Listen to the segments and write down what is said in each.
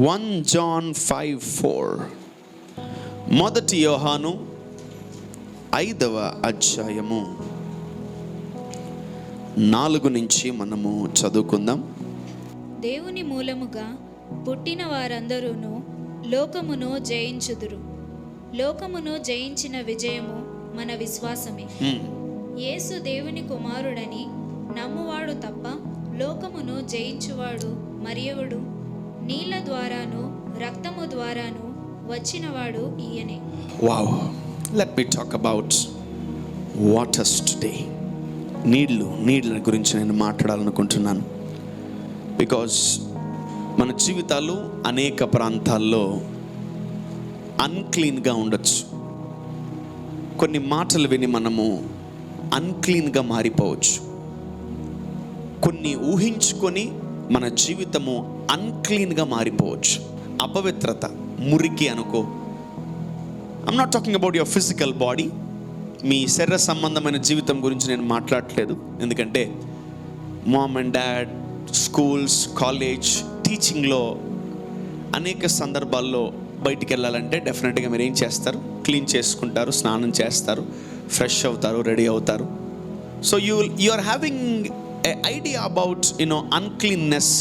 1 John 5:4. మొదటి యోహాను 5వ అధ్యాయము 4 నుంచి మనము చదువుకుందాం. దేవుని మూలముగా పుట్టిన వారందరూను లోకమును జయించుదురు. లోకమును జయించిన విజయము మన విశ్వాసమే. యేసు దేవుని కుమారుడని నమ్మువాడు తప్ప లోకమును జయించువాడు మరియవడు. నీళ్ళ ద్వారాను రక్తము ద్వారాను వచ్చినవాడు ఈయనే. Wow, let me talk about waters today. నీళ్ళ గురించి నేను మాట్లాడాలనుకుంటున్నాను. బికాజ్ మన జీవితాలు అనేక ప్రాంతాల్లో అన్క్లీన్గా ఉండొచ్చు. కొన్ని మాటలు విని మనము అన్క్లీన్గా మారిపోవచ్చు. కొన్ని ఊహించుకొని మన జీవితము అన్క్లీన్గా మారిపోవచ్చు. అపవిత్రత, మురికి అనుకో. I'm not talking about your physical body. మీ శరీర సంబంధమైన జీవితం గురించి నేను మాట్లాడట్లేదు. ఎందుకంటే mom and dad, schools, college, టీచింగ్లో అనేక సందర్భాల్లో బయటికి వెళ్ళాలంటే డెఫినెట్గా మీరు ఏం చేస్తారు? క్లీన్ చేసుకుంటారు, స్నానం చేస్తారు, ఫ్రెష్ అవుతారు, రెడీ అవుతారు. So you are having a idea about uncleanness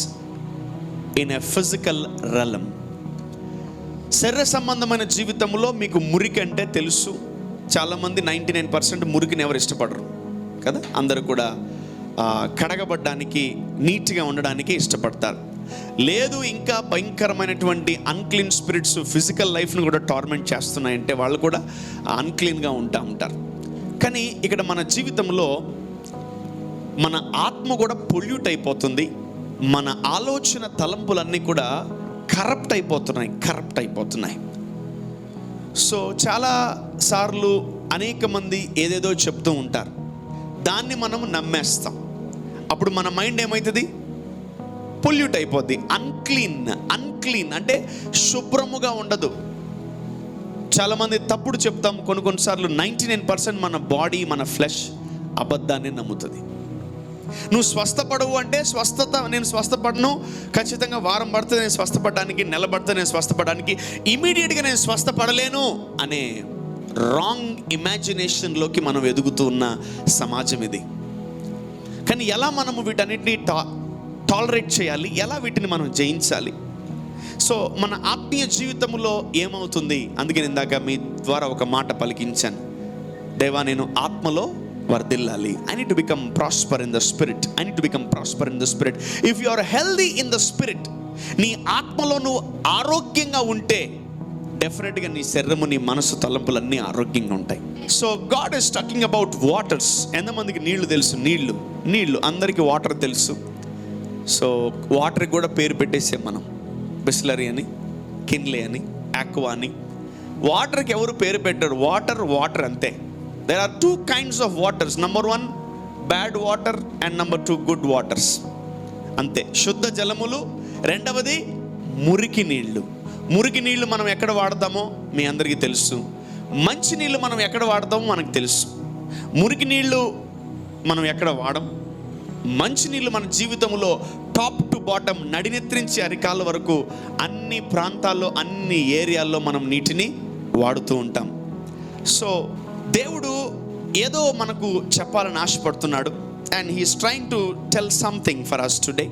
in a physical realm. శరీర సంబంధమైన జీవితంలో మీకు మురికి అంటే తెలుసు. చాలామంది 99% మురికిని ఎవరు ఇష్టపడరు కదా. అందరూ కూడా కడగబడ్డానికి, నీట్గా ఉండడానికి ఇష్టపడతారు. లేదు, ఇంకా భయంకరమైనటువంటి అన్క్లీన్ స్పిరిట్స్ ఫిజికల్ లైఫ్ను కూడా టార్మెంట్ చేస్తున్నాయంటే వాళ్ళు కూడా అన్క్లీన్గా ఉంటారు. కానీ ఇక్కడ మన జీవితంలో మన ఆత్మ కూడా పొల్యూట్ అయిపోతుంది. మన ఆలోచన తలంపులన్నీ కూడా కరప్ట్ అయిపోతున్నాయి. సో చాలా సార్లు అనేక మంది ఏదేదో చెప్తూ ఉంటారు, దాన్ని మనం నమ్మేస్తాం. అప్పుడు మన మైండ్ ఏమవుతుంది? పొల్యూట్ అయిపోద్ది. అన్క్లీన్ అంటే శుభ్రముగా ఉండదు. చాలామంది తప్పుడు చెప్తాం. కొన్నిసార్లు 99% మన బాడీ, మన ఫ్లెష్ అబద్ధాన్ని నమ్ముతుంది. నువ్వు స్వస్థపడవు అంటే నేను స్వస్థపడను, ఖచ్చితంగా వారం పడుతుంది నేను స్వస్థపడడానికి, నెల పడుతుంది నేను స్వస్థపడడానికి, ఇమీడియట్గా నేను స్వస్థపడలేను అనే రాంగ్ ఇమాజినేషన్లోకి మనం ఎదుగుతూ ఉన్న సమాజం ఇది. కానీ ఎలా మనము వీటన్నిటిని టాలరేట్ చేయాలి? ఎలా వీటిని మనం జయించాలి? సో మన ఆత్మీయ జీవితంలో ఏమవుతుంది? అందుకే ఇందాక మీ ద్వారా ఒక మాట పలికించాను. దేవా, నేను ఆత్మలో వర్ధిల్లాలి. I need to become prosper in the spirit. If you are healthy in the spirit, నీ ఆత్మలో నువ్వు ఆరోగ్యంగా ఉంటే డెఫినెట్గా నీ శరీరము, నీ మనసు, తలంపులన్నీ ఆరోగ్యంగా ఉంటాయి. So God is talking about waters. ఎంతమందికి నీళ్లు తెలుసు? నీళ్లు అందరికీ వాటర్ తెలుసు. సో వాటర్కి కూడా పేరు పెట్టేసాం మనం. బిస్లరీ అని, కిన్లే అని, ఆక్వా అని. వాటర్కి ఎవరు పేరు పెట్టారు? వాటర్ అంతే. There are 2 kinds of waters. Number 1, bad water, and number 2, good waters. అంతే. శుద్ధ జలములు. రెండవది మురికి నీళ్లు మనం ఎక్కడ వాడతామో మీ అందరికీ తెలుసు. మంచి నీళ్లు మనం ఎక్కడ వాడతామో మనకు తెలుసు. మురికి నీళ్లు మనం ఎక్కడ వాడం. మంచి నీళ్లు మన జీవితంలో టాప్ టు బాటమ్, నడినెత్రించి అరికాల వరకు అన్ని ప్రాంతాల్లో, అన్ని ఏరియాల్లో మనం నీటిని వాడుతూ ఉంటాం. సో దేవుడు ఏదో మనకు చెప్పాలని ఆశపడుతున్నాడు. And he is trying to tell something for us today.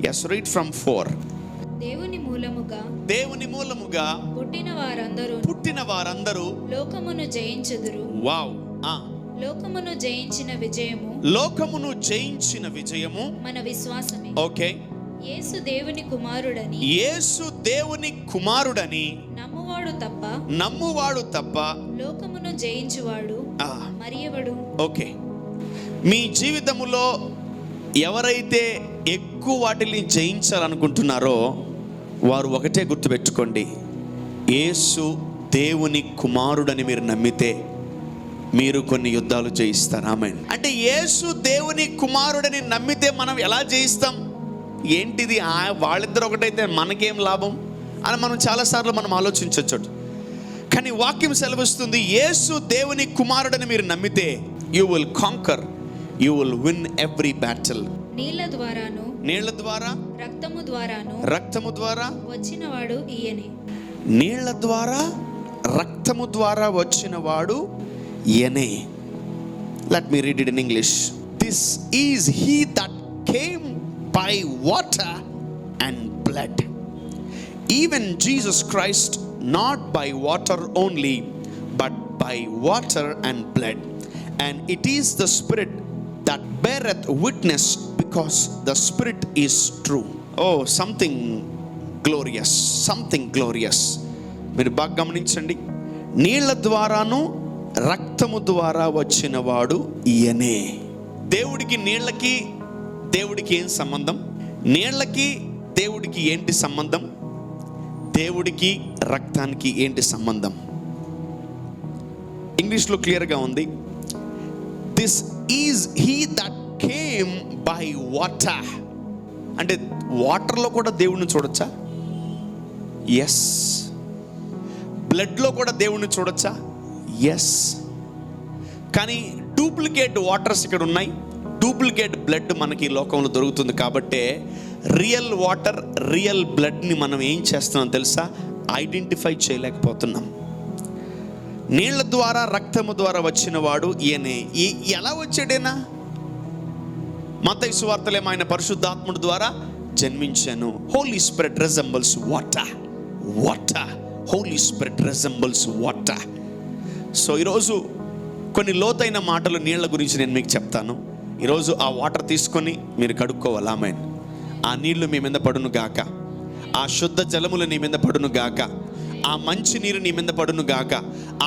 yes, read from 4. దేవుని మూలముగా పుట్టిన వారందరూ లోకమును జయించుదురు. వావ్. లోకమును జయించిన విజయము మన విశ్వాసమే. ఓకే. యేసు దేవుని కుమారుడని నమ్మువాడు తప్ప లోకమును జయించువాడు మరియవడు. ఓకే. మీ జీవితములో ఎవరైతే ఎక్కువ వాటిని జయించాలనుకుంటున్నారో వారు ఒకటే గుర్తుపెట్టుకోండి, యేసు దేవుని కుమారుడని మీరు నమ్మితే మీరు కొన్ని యుద్ధాలు జయిస్తారు. ఆమేన్. అంటే యేసు దేవుని కుమారుడని నమ్మితే మనం ఎలా జయిస్తాం? ఏంటిది, వాళ్ళిద్దరు ఒకటైతే మనకేం లాభం అని మనం చాలాసార్లు మనం ఆలోచించవచ్చు. కానీ వాక్యం సెలవిస్తుంది, యేసు దేవుని కుమారుడని మీరు నమ్మితే you will canker, you will win every battle. నీళ్ళ ద్వారాను నీళ్ల ద్వారా రక్తము ద్వారాను రక్తము ద్వారా వచ్చినవాడు ఈయనే. నీళ్ల ద్వారా రక్తము ద్వారా వచ్చిన వాడు ఈయనే. Let me read it in English. This is he that came by water and blood, even Jesus Christ, not by water only but by water and blood, and it is the spirit that beareth witness, because the spirit is true. Oh, something glorious, something glorious. మీరు బాగా గమనించండి. నీళ్ల ద్వారాను రక్తము ద్వారా వచ్చిన వాడు ఈయనే. దేవుడికి నీళ్లకి దేవుడికి ఏం సంబంధం? నీళ్లకి దేవుడికి ఏంటి సంబంధం? దేవుడికి రక్తానికి ఏంటి సంబంధం? ఇంగ్లీష్లో క్లియర్గా ఉంది. This is he that came by water. అంటే వాటర్లో కూడా దేవుడిని చూడొచ్చా? ఎస్. బ్లడ్లో కూడా దేవుడిని చూడొచ్చా? ఎస్. కానీ డూప్లికేట్ వాటర్స్ ఇక్కడ ఉన్నాయి, డూప్లికేట్ బ్లడ్ మనకి ఈ లోకంలో దొరుకుతుంది. కాబట్టే రియల్ వాటర్, రియల్ బ్లడ్ని మనం ఏం చేస్తున్నాం తెలుసా? ఐడెంటిఫై చేయలేకపోతున్నాం. నీళ్ల ద్వారా రక్తము ద్వారా వచ్చిన వాడు ఈయనే. ఎలా వచ్చాడేనా? మత్తయి సువార్తలేమో ఆయన పరిశుద్ధాత్ముడి ద్వారా జన్మించాను. Holy spirit resembles water. Water, holy spirit resembles water. So ఈరోజు కొన్ని లోతైన మాటలు నీళ్ల గురించి నేను మీకు చెప్తాను. ఈరోజు ఆ వాటర్ తీసుకొని మీరు కడుక్కోవాలి. ఆమేన్. ఆ నీళ్లు మీ మీద పడును గాక, ఆ శుద్ధ జలములు నీ మీద పడును గాక, ఆ మంచి నీరు నీ మీద పడును గాక,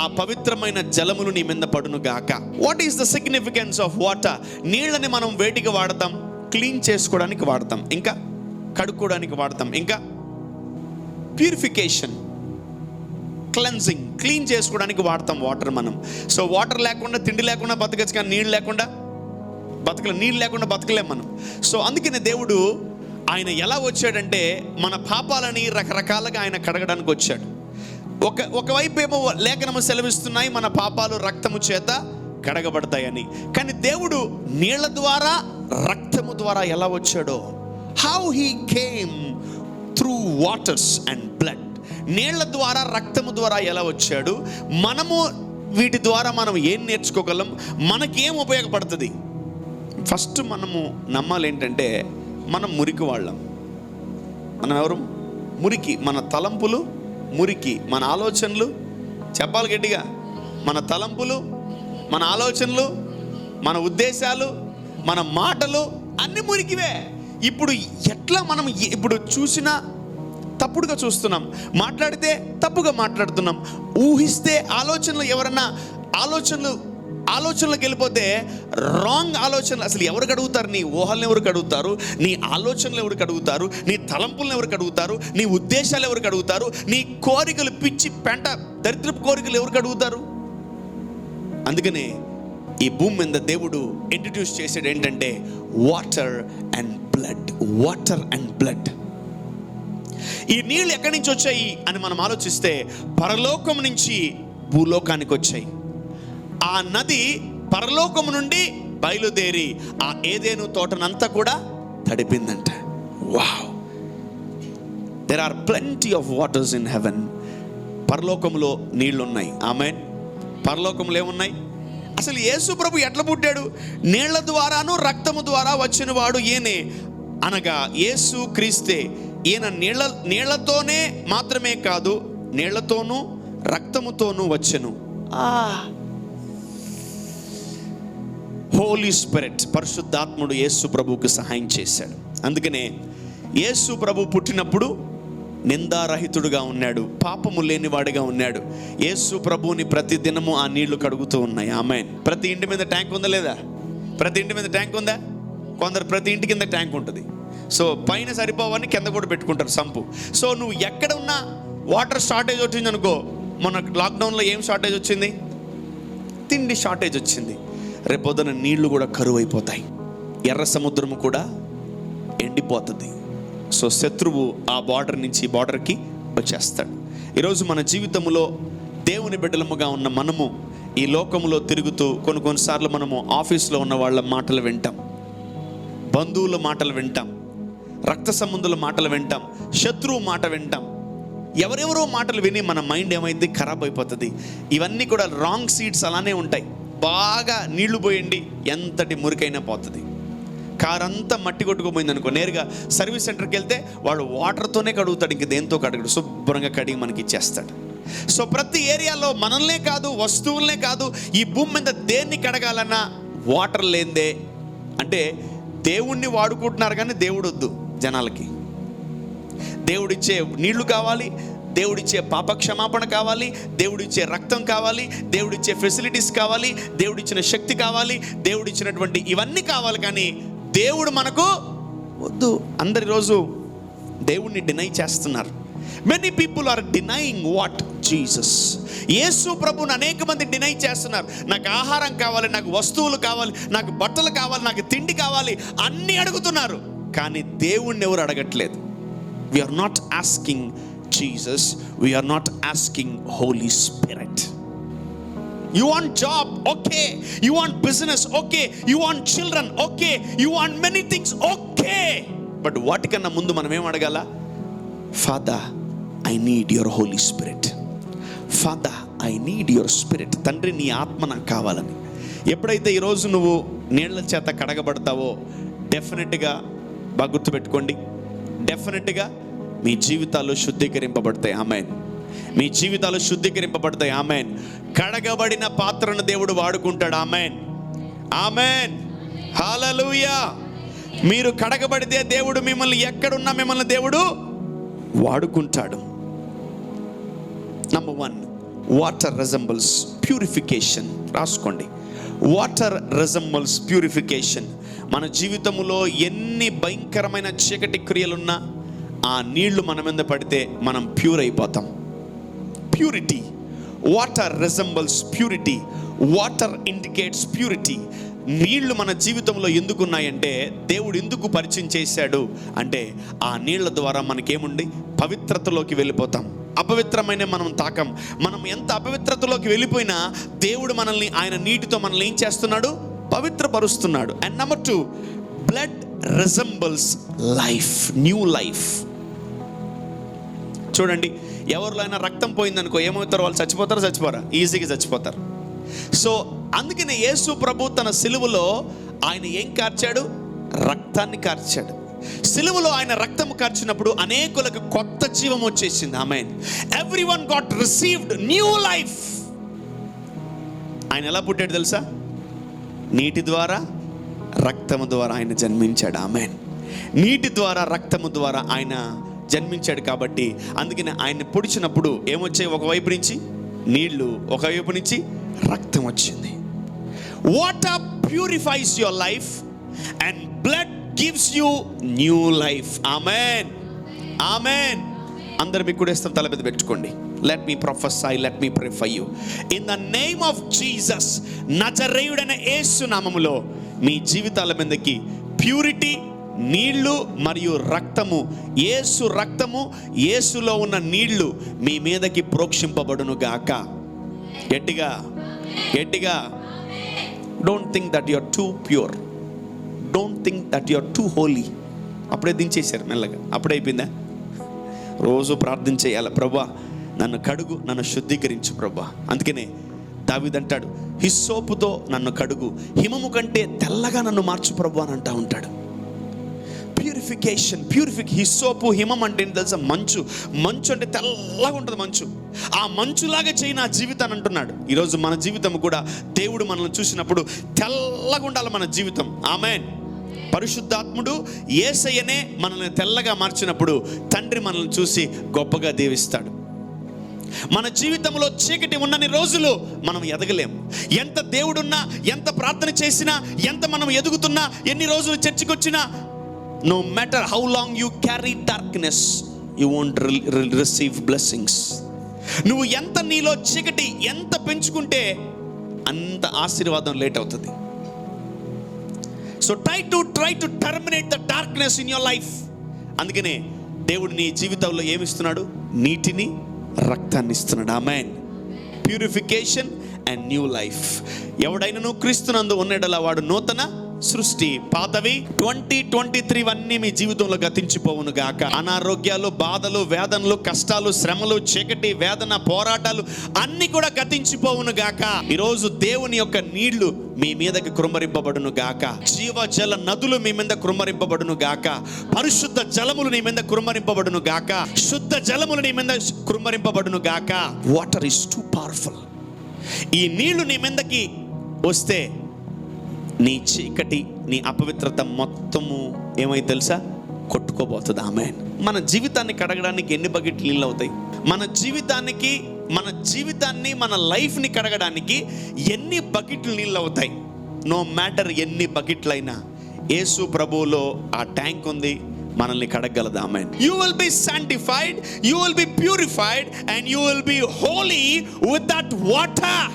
ఆ పవిత్రమైన జలములు నీ మీద పడును గాక. What is the significance of water? నీళ్ళని మనం వేటికి వాడతాం? క్లీన్ చేసుకోవడానికి వాడతాం, ఇంకా కడుక్కోవడానికి వాడతాం, ఇంకా ప్యూరిఫికేషన్, క్లెన్జింగ్, క్లీన్ చేసుకోవడానికి వాడతాం వాటర్ మనం. సో వాటర్ లేకుండా తిండి లేకుండా బతకచ్చు, కానీ నీళ్ళు లేకుండా నీళ్ళు లేకుండా బతకలేం మనం. సో అందుకనే దేవుడు ఆయన ఎలా వచ్చాడంటే మన పాపాలని రకరకాలుగా ఆయన కడగడానికి వచ్చాడు. ఒకవైపు ఏమో లేఖనము సెలవిస్తున్నాయి మన పాపాలు రక్తము చేత కడగబడతాయని. కానీ దేవుడు నీళ్ల ద్వారా రక్తము ద్వారా ఎలా వచ్చాడో, how he came through waters and blood. నీళ్ల ద్వారా రక్తము ద్వారా ఎలా వచ్చాడు, మనము వీటి ద్వారా మనం ఏం నేర్చుకోగలం, మనకేం ఉపయోగపడుతుంది? ఫస్ట్ మనము నమ్మాలి ఏంటంటే మనం మురికి వాళ్ళం. మనం ఎవరు? మురికి. మన తలంపులు మురికి, మన ఆలోచనలు, చెప్పాలి గట్టిగా, మన తలంపులు, మన ఆలోచనలు, మన ఉద్దేశాలు, మన మాటలు అన్ని మురికివే. ఇప్పుడు ఎట్లా మనం ఇప్పుడు చూసినా తప్పుడుగా చూస్తున్నాం, మాట్లాడితే తప్పుగా మాట్లాడుతున్నాం, ఊహిస్తే ఆలోచనలు, ఎవరన్నా ఆలోచనలకు వెళ్ళిపోతే రాంగ్ ఆలోచనలు. అసలు ఎవరికి అడుగుతారు? నీ ఊహలను ఎవరికి అడుగుతారు? నీ ఆలోచనలు ఎవరికి అడుగుతారు? నీ తలంపులను ఎవరికి అడుగుతారు? నీ ఉద్దేశాలు ఎవరికి అడుగుతారు? నీ కోరికలు, పిచ్చి పెంట దరిద్రపు కోరికలు ఎవరికి అడుగుతారు? అందుకనే ఈ భూమి మీద దేవుడు ఇంట్రడ్యూస్ చేసాడు ఏంటంటే water and blood. Water and blood. ఈ నీళ్ళు ఎక్కడి నుంచి వచ్చాయి అని మనం ఆలోచిస్తే పరలోకం నుంచి భూలోకానికి వచ్చాయి. ఆ నది పరలోకము నుండి బయలుదేరి ఆ ఏదెను తోటనంతా కూడా తడిపిందంట. Wow! There are plenty of waters in heaven. పరలోకములో నీళ్లు ఉన్నాయి. ఆమేన్. పరలోకములో ఏమున్నాయి? అసలు యేసు ప్రభు ఎట్లా పుట్టాడు? నీళ్ల ద్వారాను రక్తము ద్వారా వచ్చిన వాడు ఈయనే, అనగా యేసు క్రీస్తే. ఈయన నీళ్లతోనే మాత్రమే కాదు, నీళ్లతోనూ రక్తముతోనూ వచ్చెను. హోలీ స్పిరిట్, పరిశుద్ధాత్ముడు యేసు ప్రభువుకి సహాయం చేశాడు. అందుకనే యేసు ప్రభు పుట్టినప్పుడు నిందారహితుడుగా ఉన్నాడు, పాపము లేనివాడిగా ఉన్నాడు. యేసు ప్రభువుని ప్రతి దినము ఆ నీళ్లు కడుగుతూ ఉన్నాయి. ఆమేన్. ప్రతి ఇంటి మీద ట్యాంక్ ఉందా లేదా? ప్రతి ఇంటి మీద ట్యాంక్ ఉందా? కొందరు ప్రతి ఇంటి కింద ట్యాంక్ ఉంటుంది. సో పైన సరిపోవని కింద కూడా పెట్టుకుంటారు సంపు. సో నువ్వు ఎక్కడ ఉన్నా వాటర్ షార్టేజ్ వచ్చింది అనుకో. మొన్న లాక్డౌన్లో ఏం షార్టేజ్ వచ్చింది? తిండి షార్టేజ్ వచ్చింది. రేపొద్దున నీళ్లు కూడా కరువు అయిపోతాయి, ఎర్ర సముద్రము కూడా ఎండిపోతుంది. సో శత్రువు ఆ బార్డర్ నుంచి బార్డర్కి వచ్చేస్తాడు. ఈరోజు మన జీవితంలో దేవుని బిడ్డలముగా ఉన్న మనము ఈ లోకములో తిరుగుతూ కొన్నిసార్లు మనము ఆఫీస్లో ఉన్న వాళ్ళ మాటలు వింటాం, బంధువుల మాటలు వింటాం, రక్త సంబంధుల మాటలు వింటాం, శత్రువు మాట వింటాం, ఎవరెవరో మాటలు విని మన మైండ్ ఏమైంది, ఖరాబ్ అయిపోతుంది. ఇవన్నీ కూడా రాంగ్ సీడ్స్ అలానే ఉంటాయి. బాగా నీళ్లు పోయండి, ఎంతటి మురికైనా పోతుంది. కారు అంతా మట్టి కొట్టుకుపోయింది అనుకో, నేరుగా సర్వీస్ సెంటర్కి వెళ్తే వాడు వాటర్తోనే కడుగుతాడు, ఇంక దేంతో కడగడు, శుభ్రంగా కడిగి మనకి ఇచ్చేస్తాడు. సో ప్రతి ఏరియాలో మనల్నే కాదు, వస్తువులనే కాదు, ఈ భూమి మీద దేన్ని కడగాలన్నా వాటర్ లేదే. అంటే దేవుణ్ణి వాడుకుంటున్నారు కానీ దేవుడు వద్దు జనాలకి. దేవుడిచ్చే నీళ్లు కావాలి, దేవుడిచ్చే పాప క్షమాపణ కావాలి, దేవుడిచ్చే రక్తం కావాలి, దేవుడిచ్చే ఫెసిలిటీస్ కావాలి, దేవుడిచ్చిన శక్తి కావాలి, దేవుడిచ్చినటువంటి ఇవన్నీ కావాలి, కానీ దేవుడు మనకు వద్దు. అందరి రోజు దేవుణ్ణి డినై చేస్తున్నారు. Many people are denying what Jesus. Yesu ప్రభుని అనేక మంది డినై చేస్తున్నారు. నాకు ఆహారం కావాలి, నాకు వస్తువులు కావాలి, నాకు బట్టలు కావాలి, నాకు తిండి కావాలి, అన్నీ అడుగుతున్నారు, కానీ దేవుణ్ణి ఎవరు అడగట్లేదు. We are not asking Jesus, we are not asking Holy Spirit. You want job, okay. You want business, okay. You want children, okay. You want many things, okay. But వాటికన్నా ముందు మనం ఏం అడగాల? Father, I need your Holy Spirit. Father, I need your Spirit. తండ్రి, నీ ఆత్మ నాకు కావాలని. ఎప్పుడైతే ఈరోజు నువ్వు నీళ్ల చేత కడగబడతావో, డెఫినెట్గా బాగా గుర్తుపెట్టుకోండి, డెఫినెట్గా మీ జీవితాలు శుద్ధీకరింపబడతాయి. ఆమేన్. మీ జీవితాలు శుద్ధీకరింపబడతాయి. ఆమేన్. కడగబడిన పాత్రను దేవుడు వాడుకుంటాడు. ఆమేన్, ఆమేన్, హల్లెలూయా. మీరు కడగబడితే దేవుడు మిమ్మల్ని, ఎక్కడున్నా మిమ్మల్ని దేవుడు వాడుకుంటాడు. Number 1, water resembles purification. రాసుకోండి, వాటర్ రిజంబుల్స్ ప్యూరిఫికేషన్. మన జీవితంలో ఎన్ని భయంకరమైన చీకటి క్రియలున్నా ఆ నీళ్లు మన మీద పడితే మనం ప్యూర్ అయిపోతాం. Purity. Water resembles purity. Water indicates purity. నీళ్లు మన జీవితంలో ఎందుకున్నాయంటే, దేవుడు ఎందుకు పరిచయం చేశాడు అంటే, ఆ నీళ్ల ద్వారా మనకేముంది, పవిత్రతలోకి వెళ్ళిపోతాం. అపవిత్రమైన మనం తాకం. మనం ఎంత అపవిత్రతలోకి వెళ్ళిపోయినా దేవుడు మనల్ని, ఆయన నీటితో మనల్ని ఏం చేస్తున్నాడు, పవిత్రపరుస్తున్నాడు. And number 2, blood resembles life, new life. చూడండి, ఎవరిలో అయినా రక్తం పోయిందనుకో ఏమవుతారు? వాళ్ళు చచ్చిపోతారు, చచ్చిపోరా? ఈజీగా చచ్చిపోతారు. సో అందుకనే యేసు ప్రభు తన సిలువలో ఆయన ఏం కార్చాడు? రక్తాన్ని కార్చాడు. సిలువలో ఆయన రక్తం కార్చినప్పుడు అనేకులకు కొత్త జీవం వచ్చేసింది. Amen. Everyone got received new life. ఆయన ఎలా పుట్టాడు తెలుసా? నీటి ద్వారా, రక్తము ద్వారా ఆయన జన్మించాడు. ఆమేన్. నీటి ద్వారా, రక్తము ద్వారా ఆయన జన్మించాడు. కాబట్టి అందుకనే ఆయన పొడిచినప్పుడు ఏమొచ్చాయి? ఒకవైపు నుంచి నీళ్లు, ఒకవైపు నుంచి రక్తం వచ్చింది. Water purifies your life and blood gives you new life. Amen, amen. అందరు మీకు కూడా ఇస్తాం, తల మీద పెట్టుకోండి. Let me prophesy, let me pray for you. In the name of Jesus, నజరేయుడైన యేసు నామములో మీ జీవితాల మీదకి ప్యూరిటీ, నీళ్లు మరియు రక్తము, యేసు రక్తము, యేసులో ఉన్న నీళ్లు మీ మీదకి ప్రోక్షింపబడును గాక. గట్టిగా, గట్టిగా. Don't think that you are too pure, don't think that you are too holy. అప్పుడే దించేశారు మెల్లగా, అప్పుడే అయిపోయిందా? రోజు ప్రార్థన చేయాలి, ప్రభువా నన్ను కడుగు, నన్ను శుద్ధీకరించు ప్రభువా. అందుకనే దావీదు అంటాడు, హిస్సోపుతో నన్ను కడుగు, హిమము కంటే తెల్లగా నన్ను మార్చు ప్రభువా అని అంటా ఉంటాడు. ప్యూరిఫికేషన్, హిస్సోపు, హిమం అంటే ఏంటి తెలుసా? మంచు. మంచు అంటే తెల్లగా ఉంటుంది మంచు. ఆ మంచులాగా చేయి నా జీవితాన్ని అంటున్నాడు. ఈరోజు మన జీవితం కూడా దేవుడు మనల్ని చూసినప్పుడు తెల్లగా ఉండాలి మన జీవితం. ఆమేన్. పరిశుద్ధాత్ముడు యేసయ్యనే మనల్ని తెల్లగా మార్చినప్పుడు తండ్రి మనల్ని చూసి గొప్పగా దీవిస్తాడు. మన జీవితంలో చీకటి ఉన్నన్ని రోజులు మనం ఎదగలేం. ఎంత దేవుడున్నా, ఎంత ప్రార్థన చేసినా, ఎంత మనం ఎదుగుతున్నా, ఎన్ని రోజులు చర్చికి వచ్చినా, no matter how long you carry darkness, you won't receive blessings. నువ్వు ఎంత నీలో చీకటి ఎంత పెంచుకుంటే అంత ఆశీర్వాదం లేట్ అవుతుంది. So try to terminate the darkness in your life. అందుకనే దేవుడు నీ జీవితంలో ఏమిస్తున్నాడు? నీటిని, రక్తాన్ని ఇస్తున్నాడు. Amen. Purification and new life. ఎవడైనా నువ్వు క్రీస్తునందు ఉన్నడలా వాడు నూతన సృష్టి పాతవి 2023 అన్నీ మీ జీవితంలో గతించిపోవును గాక. అనారోగ్యాలు, బాధలు, వేదనలు, కష్టాలు, శ్రమలు, చీకటి, వేదన, పోరాటాలు అన్ని కూడా గతించిపోవును గాక. ఈరోజు దేవుని యొక్క నీళ్లు మీ మీదకి కృమ్మరింపబడును గాక. జీవజల నదులు మీ మీద కృమ్మరింపబడును గాక. పరిశుద్ధ జలములు నీ మీద కృమ్మరింపబడును గాక. శుద్ధ జలములు నీ మీద కృమ్మరింపబడును గాక. Water is two powerful. ఈ నీళ్లు నీ మీదకి వస్తే నీ చీకటి, నీ అపవిత్రత మొత్తము ఏమై తెలుసా, కొట్టుకోబోతుంది. ఆమేన్. మన జీవితాన్ని కడగడానికి ఎన్ని బకెట్లు నీళ్ళు అవుతాయి? మన జీవితాన్ని మన లైఫ్ని కడగడానికి ఎన్ని బకెట్లు నీళ్ళు అవుతాయి? నో మ్యాటర్ ఎన్ని బకెట్లైనా యేసు ప్రభువులో ఆ ట్యాంక్ ఉంది, మనల్ని కడగలదు. Amen. You will be sanctified, you will be purified and you will be holy with that water.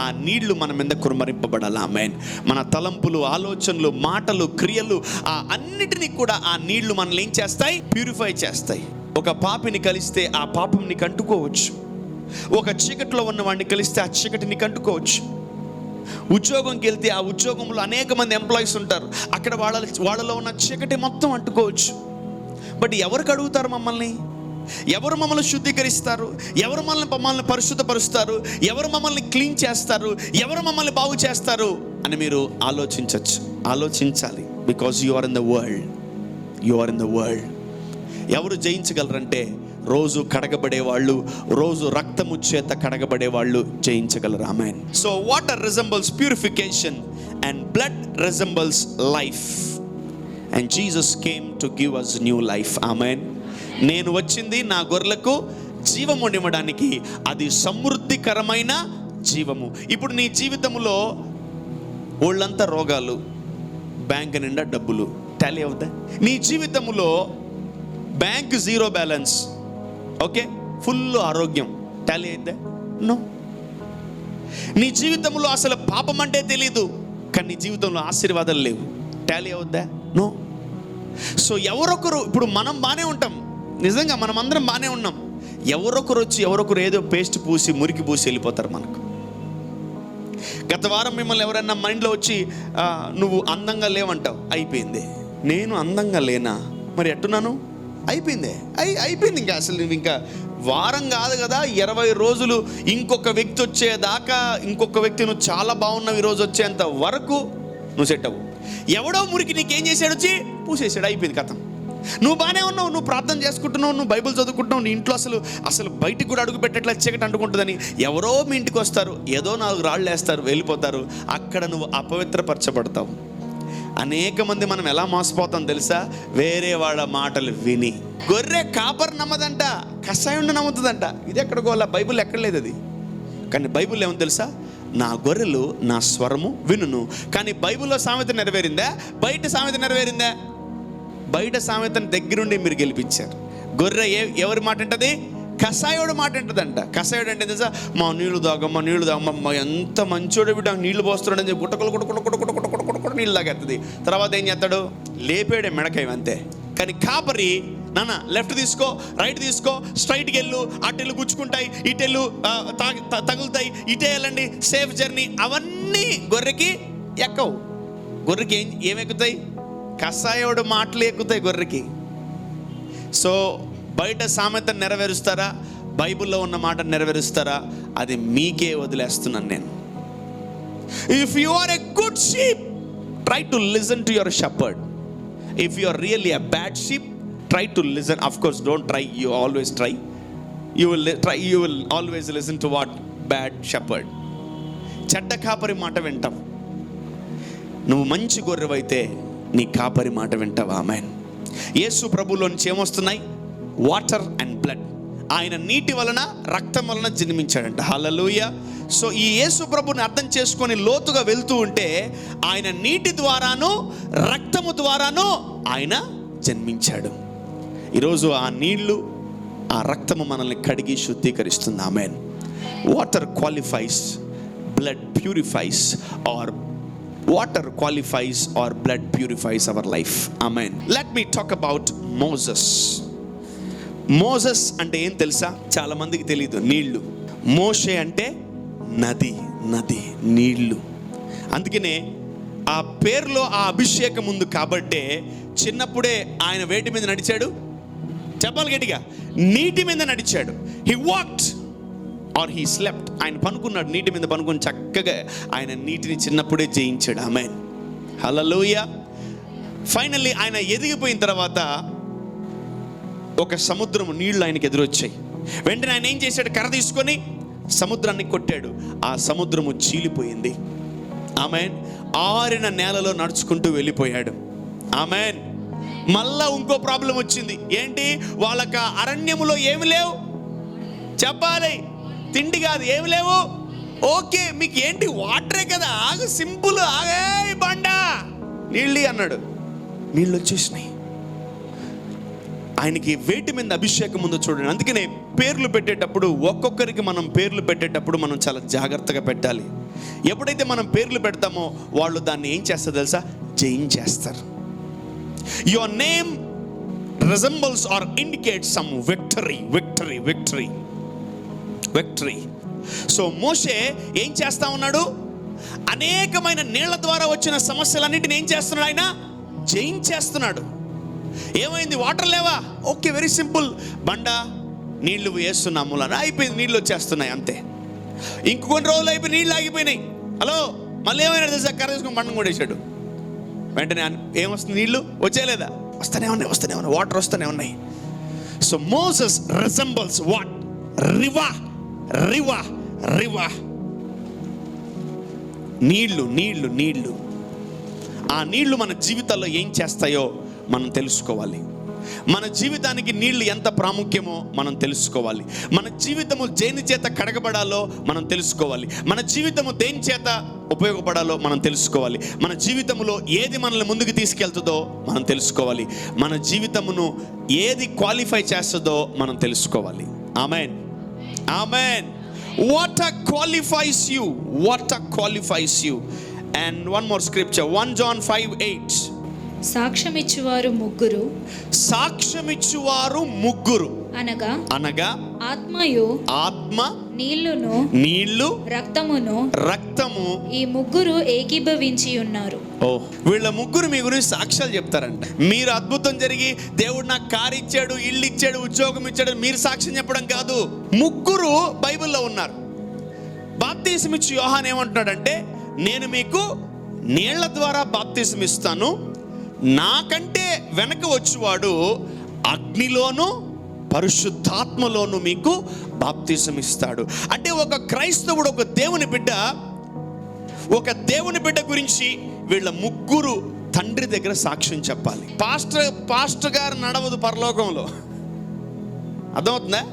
ఆ నీళ్లు మన మీద కుమ్మరింపబడాలి. ఆమేన్. మన తలంపులు, ఆలోచనలు, మాటలు, క్రియలు ఆ అన్నిటినీ కూడా ఆ నీళ్లు మనల్ని ఏం చేస్తాయి? ప్యూరిఫై చేస్తాయి. ఒక పాపిని కలిస్తే ఆ పాపం నీకు అంటుకోవచ్చు. ఒక చీకటిలో ఉన్న వాడిని కలిస్తే ఆ చీకటి నీకు అంటుకోవచ్చు. ఉద్యోగంకి వెళ్తే ఆ ఉద్యోగంలో అనేక మంది ఎంప్లాయీస్ ఉంటారు, అక్కడ వాళ్ళలో ఉన్న చీకటి మొత్తం అంటుకోవచ్చు. బట్ ఎవరికి అడుగుతారు మమ్మల్ని? ఎవరు మమ్మల్ని శుద్ధీకరిస్తారు? ఎవరు మమ్మల్ని పరిశుద్ధపరుస్తారు? ఎవరు మమ్మల్ని క్లీన్ చేస్తారు? ఎవరు మమ్మల్ని బాగు చేస్తారు అని మీరు ఆలోచించాలి. Because you are in the world. ఎవరు జయించగలరంటే రోజు కడగబడే వాళ్ళు, రోజు రక్తము చేత కడగబడే వాళ్ళు జయించగలరు. Amen. So water resembles purification and blood resembles life. And Jesus came to give us new life. Amen. నేను వచ్చింది నా గొర్రెలకు జీవము నివ్వడానికి. అది సమృద్ధికరమైన జీవము. ఇప్పుడు నీ జీవితంలో ఒళ్ళంతా రోగాలు, బ్యాంక్ నిండా డబ్బులు, టాలీ అవుతా? నీ జీవితంలో bank zero balance, okay, full ఆరోగ్యం, టాలీ అయిద్దా? నో. నీ జీవితంలో అసలు పాపం అంటే తెలీదు, కానీ నీ జీవితంలో ఆశీర్వాదాలు లేవు, టాలీ అవుద్దా? నో. సో ఎవరొకరు, ఇప్పుడు మనం బాగానే ఉంటాం, నిజంగా మనం అందరం బాగానే ఉన్నాం. ఎవరొకరు ఏదో పేస్ట్ పూసి, మురికి పూసి వెళ్ళిపోతారు మనకు. గత వారం మిమ్మల్ని ఎవరైనా మైండ్లో వచ్చి నువ్వు అందంగా లేవంటావు, అయిపోయింది. నేను అందంగా లేనా? మరి ఎట్టున్నాను? అయిపోయింది. ఇంకా అసలు నువ్వు ఇంకా వారం కాదు కదా, 20 రోజులు ఇంకొక వ్యక్తి వచ్చేదాకా, ఇంకొక వ్యక్తి నువ్వు చాలా బాగున్నావు ఈరోజు వచ్చేంత వరకు నువ్వు సెట్ అవ్వు. ఎవడో మురికి నీకేం చేశాడు? వచ్చి పూసేసాడు, అయిపోయింది కథం. నువ్వు బాగానే ఉన్నావు, నువ్వు ప్రార్థన చేసుకుంటున్నావు, నువ్వు బైబిల్ చదువుకుంటున్నావు, నీ ఇంట్లో అసలు బయటికి కూడా అడుగు పెట్టట్లా, చీకటి అంటుకుంటుందని ఎవరో మీ ఇంటికి వస్తారు, ఏదో 4 రాళ్ళు వేస్తారు, వెళ్ళిపోతారు. అక్కడ నువ్వు అపవిత్రపరచబడతావు. అనేక మంది మనం ఎలా మోసపోతాం తెలుసా? వేరే వాళ్ళ మాటలు విని. గొర్రె కాపర్ నమ్మదంట, కషాయుండి నమ్ముతుందంట. ఇది ఎక్కడ గోలా? బైబిల్ ఎక్కడ లేదు అది. కానీ బైబిల్ ఏమో తెలుసా? నా గొర్రెలు నా స్వరము వినును. కానీ బైబిల్లో సామెత నెరవేరిందా? బయట సామెత నెరవేరిందా? బయట సామెతను దగ్గరుండి మీరు గెలిపించారు. గొర్రె ఎవరి మాట అంటది? కషాయోడు మాట అంటదంట. కషాయోడు అంటే తెలుసా? మా నీళ్లు తాగమ్మ, ఎంత మంచోడు బిడ్డ, నీళ్లు పోస్తున్నాడని చెప్పి గుట్టకులు నీళ్ళు తాగేస్తుంది. తర్వాత ఏం చేస్తాడు? లేపాడే మెడకాయ, అంతే. కానీ కాపరి, నాన్న లెఫ్ట్ తీసుకో, రైట్ తీసుకో, స్ట్రైట్కి వెళ్ళు, అటెళ్ళు గుచ్చుకుంటాయి, ఇటెళ్ళు తగులుతాయి, ఇటే వెళ్ళండి, సేఫ్ జర్నీ, అవన్నీ గొర్రెకి ఎక్కవు. గొర్రెకి ఏమెక్కుతాయి? కషాయోడు మాటలు ఎక్కుతాయి గొర్రెకి. సో బయట సామెత నెరవేరుస్తారా, బైబిల్లో ఉన్న మాట నెరవేరుస్తారా? అది మీకే వదిలేస్తున్నాను నేను. If you are a good sheep, try to listen to your shepherd. If you are really a bad sheep, try to listen. Of course, don't try, you always try. You will always listen to what? Bad shepherd. చెడ్డ కాపరి మాట వింటావు. నువ్వు మంచి గొర్రెవైతే నీ కాపరి మాట వింటావా? ఆమేన్. యేసు ప్రభువులో నుంచి ఏమొస్తున్నాయి? Water and blood. ఆయన నీటి వలన, రక్తం వలన జన్మించాడంట. హల్లెలూయా. సో ఈ యేసు ప్రభుని అర్థం చేసుకొని లోతుగా వెళ్తూ ఉంటే ఆయన నీటి ద్వారాను, రక్తము ద్వారాను ఆయన జన్మించాడు. ఈరోజు ఆ నీళ్లు, ఆ రక్తము మనల్ని కడిగి శుద్ధీకరిస్తుంది. Amen. Water qualifies, blood purifies, or water qualifies or blood purifies our life. Amen. Let me talk about Moses అంటే ఏం తెలుసా? చాలా మందికి తెలియదు. నీళ్లు. మోషే అంటే నది నీళ్లు. అందుకనే ఆ పేరులో ఆ అభిషేకం ఉంది కాబట్టే చిన్నప్పుడే ఆయన వేటి మీద నడిచాడు? చెప్పాలి గట్టిగా, నీటి మీద నడిచాడు. He walked or he slept. ఆయన పనుకున్నాడు, నీటి మీద పనుకొని చక్కగా ఆయన నీటిని చిన్నప్పుడే జయించాడు. ఆమేన్, హల్లెలూయా. ఫైనల్లీ ఆయన ఎదిగిపోయిన తర్వాత ఒక సముద్రము నీళ్లు ఆయనకి ఎదురొచ్చాయి. వెంటనే ఆయన ఏం చేశాడు? కర్ర తీసుకొని సముద్రాన్ని కొట్టాడు. ఆ సముద్రము చీలిపోయింది. ఆమేన్. ఆరిన నేలలో నడుచుకుంటూ వెళ్ళిపోయాడు. ఆమేన్. మళ్ళా ఇంకో ప్రాబ్లం వచ్చింది. ఏంటి? వాళ్ళకి అరణ్యములో ఏమి లేవు, చెప్పాలి, తిండి కాదు, ఏమి లేవు. ఓకే, మీకు ఏంటి? వాటరే కదా, ఆగు, సింపుల్, ఆగే బండా, నీళ్ళు అన్నాడు. నీళ్ళు వచ్చేసినాయి. ఆయనకి వేటి మీద అభిషేకం ఉందో చూడండి. అందుకనే పేర్లు పెట్టేటప్పుడు, ఒక్కొక్కరికి మనం పేర్లు పెట్టేటప్పుడు మనం చాలా జాగ్రత్తగా పెట్టాలి. ఎప్పుడైతే మనం పేర్లు పెడతామో వాళ్ళు దాన్ని ఏం చేస్తారు తెలుసా? జయించేస్తారు. Your name resembles or indicates some victory, victory, victory, victory. So Moshe ఏం చేస్తా ఉన్నాడు? అనేకమైన నీళ్ల ద్వారా వచ్చిన సమస్యలన్నిటిని ఏం చేస్తున్నాడు? ఆయన జయించేస్తున్నాడు. ఏమైంది? వాటర్ లేవా? ఓకే, వెరీ సింపుల్, బండ నీళ్లు వేస్తున్నాము అని అయిపోయింది, నీళ్ళు వచ్చేస్తున్నాయి అంతే. ఇంకొన్ని రోజులు అయిపోయి నీళ్ళు ఆగిపోయినాయి. హలో, మళ్ళీ ఏమైనా తెలుసా? కర్ర తీసుకొని బండం కూడా వేసాడు. వెంటనే ఏమొస్తుంది? నీళ్లు వచ్చేయలేదా? వస్తూనే ఉన్నాయి, వస్తూనే ఉన్నాయి, వాటర్ వస్తూనే ఉన్నాయి. So Moses resembles what? River, river, river. నీళ్లు, నీళ్లు, నీళ్లు. ఆ నీళ్లు మన జీవితాల్లో ఏం చేస్తాయో మనం తెలుసుకోవాలి. మన జీవితానికి నీళ్లు ఎంత ప్రాముఖ్యమో మనం తెలుసుకోవాలి. మన జీవితము దేని చేత కడగబడాలో మనం తెలుసుకోవాలి. మన జీవితము దేని చేత ఉపయోగపడాలో మనం తెలుసుకోవాలి. మన జీవితంలో ఏది మనల్ని ముందుకు తీసుకెళ్తుందో మనం తెలుసుకోవాలి. మన జీవితమును ఏది క్వాలిఫై చేస్తుందో మనం తెలుసుకోవాలి. ఆమేన్, ఆమేన్. What qualifies you? What qualifies you? And one more scripture, 1 John 5:8. సాక్ష్యమిచ్చువారు ముగ్గురు, సాక్ష్యమిచ్చువారు ముగ్గురు అనగా అనగా ఆత్మయు, ఆత్మ, నీళ్లును, నీళ్లు, రక్తమును, రక్తము, ఈ ముగ్గురు ఏకీభవించి ఉన్నారు. ఓ, వీళ్ళ ముగ్గురు మీ గురించి సాక్ష్యాలు చెప్తారంట. మీరు అద్భుతం జరిగి దేవుడు నాకు కారు ఇచ్చాడు, ఇల్లు ఇచ్చాడు, ఉద్యోగం ఇచ్చాడు, మీరు సాక్ష్యం చెప్పడం కాదు. ముగ్గురు బైబిల్లో ఉన్నారు. బాప్తిసం ఇచ్చి యోహాన్ ఏమంటున్నాడంటే, నేను మీకు నీళ్ల ద్వారా బాప్తిసం ఇస్తాను, నాకంటే వెనక వచ్చేవాడు అగ్నిలోను పరిశుద్ధాత్మలోను మీకు బాప్తిసం ఇస్తాడు. అంటే ఒక క్రైస్తవుడు, ఒక దేవుని బిడ్డ గురించి వీళ్ళ ముగ్గురు తండ్రి దగ్గర సాక్ష్యం చెప్పాలి. పాస్టర్ గారు నడవదు పరలోకంలో, అర్థమవుతుందా?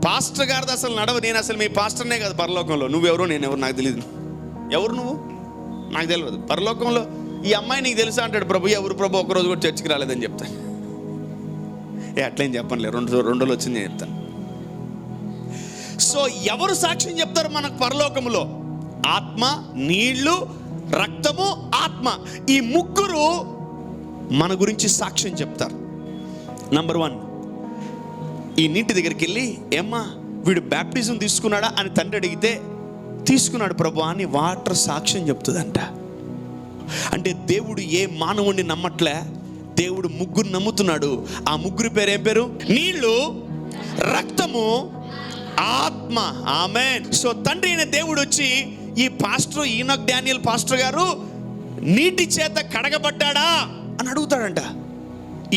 పాస్టర్ గారిది అసలు నడవ. నేను అసలు మీ పాస్టర్నే కాదు పరలోకంలో. నువ్వెవరో నేనెవరు నాకు తెలియదు. ఎవరు నువ్వు? నాకు తెలియదు. పరలోకంలో ఈ అమ్మాయి నీకు తెలుసా అంటాడు ప్రభు. ఎవరు ప్రభు? ఒకరోజు కూడా చర్చికి రాలేదని చెప్తాను. అట్లేం చెప్పనులే, రెండు రోజులు వచ్చింది నేను చెప్తాను. సో ఎవరు సాక్ష్యం చెప్తారు మనకు పరలోకములో? ఆత్మ, నీళ్లు, రక్తము, ఆత్మ. ఈ ముగ్గురు మన గురించి సాక్ష్యం చెప్తారు. నంబర్ 1, ఈ నీటి దగ్గరికి వెళ్ళి, ఏమ్మా వీడు బ్యాప్టిజం తీసుకున్నాడా అని తండ్రి అడిగితే, తీసుకున్నాడు ప్రభు అని వాటర్ సాక్ష్యం చెప్తుందంట. అంటే దేవుడు ఏ మానవుడిని నమ్మట్లే, దేవుడు ముగ్గురు నమ్ముతున్నాడు. ఆ ముగ్గురు పేరు ఏం పేరు? నీళ్లు, రక్తము, ఆత్మ. ఆమేన్. సో తండ్రి అయిన దేవుడు వచ్చి, ఈ పాస్టర్ ఈనోక్ డానియల్ పాస్టర్ గారు నీటి చేత కడగబడ్డాడా అని అడుగుతాడంట.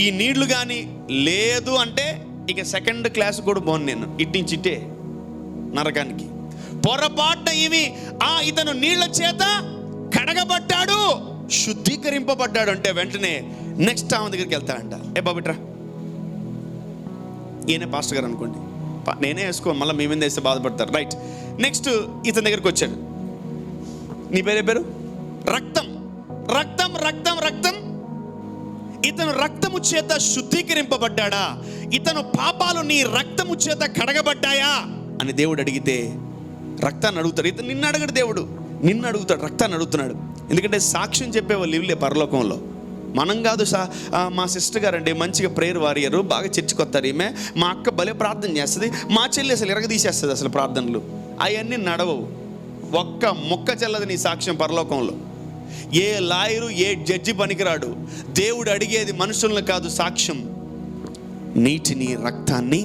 ఈ నీళ్లు కానీ లేదు అంటే ఇక సెకండ్ క్లాస్ కూడా పోను నేను, ఇట్టించిట్టే నరకానికి. పొరపాటున ఇతను నీళ్ల చేత కడగబడ్డాడు, శుద్ధీకరింపబడ్డాడు అంటే వెంటనే నెక్స్ట్ ఆమె దగ్గరికి వెళ్తాడంట. ఏ బాబిట్రా, ఈయనే పాస్టర్ గారు అనుకోండి, నేనే వేసుకో, మళ్ళీ మీ మీద వేస్తే బాధపడతారు. రైట్, నెక్స్ట్ ఇతని దగ్గరికి వచ్చాడు. నీ పేరు? రక్తం, రక్తం, రక్తం, రక్తం. ఇతను రక్తము చేత శుద్ధీకరింపబడ్డాడా? ఇతను పాపాలు నీ రక్తము చేత కడగబడ్డాయా అని దేవుడు అడిగితే రక్తాన్ని అడుగుతాడు. ఇతను నిన్ను అడగడు, దేవుడు నిన్ను అడుగుతాడు, రక్తాన్ని అడుగుతున్నాడు. ఎందుకంటే సాక్ష్యం చెప్పేవాళ్ళు ఇవ్వలే పరలోకంలో. మనం కాదు. మా సిస్టర్ గారు అండి మంచిగా ప్రేయర్ వారియరు, బాగా చర్చికి వస్తారు. ఈమె మా అక్క భలే ప్రార్థన చేస్తుంది, మా చెల్లి అసలు ఎరగదీసేస్తుంది అసలు ప్రార్థనలు. అవన్నీ నడవవు. ఒక్క మొక్క చెల్లదు నీ సాక్ష్యం పరలోకంలో. ఏ లాయరు, ఏ జడ్జి పనికిరాడు. దేవుడు అడిగేది మనుషులను కాదు సాక్ష్యం, నీటిని, రక్తాన్ని,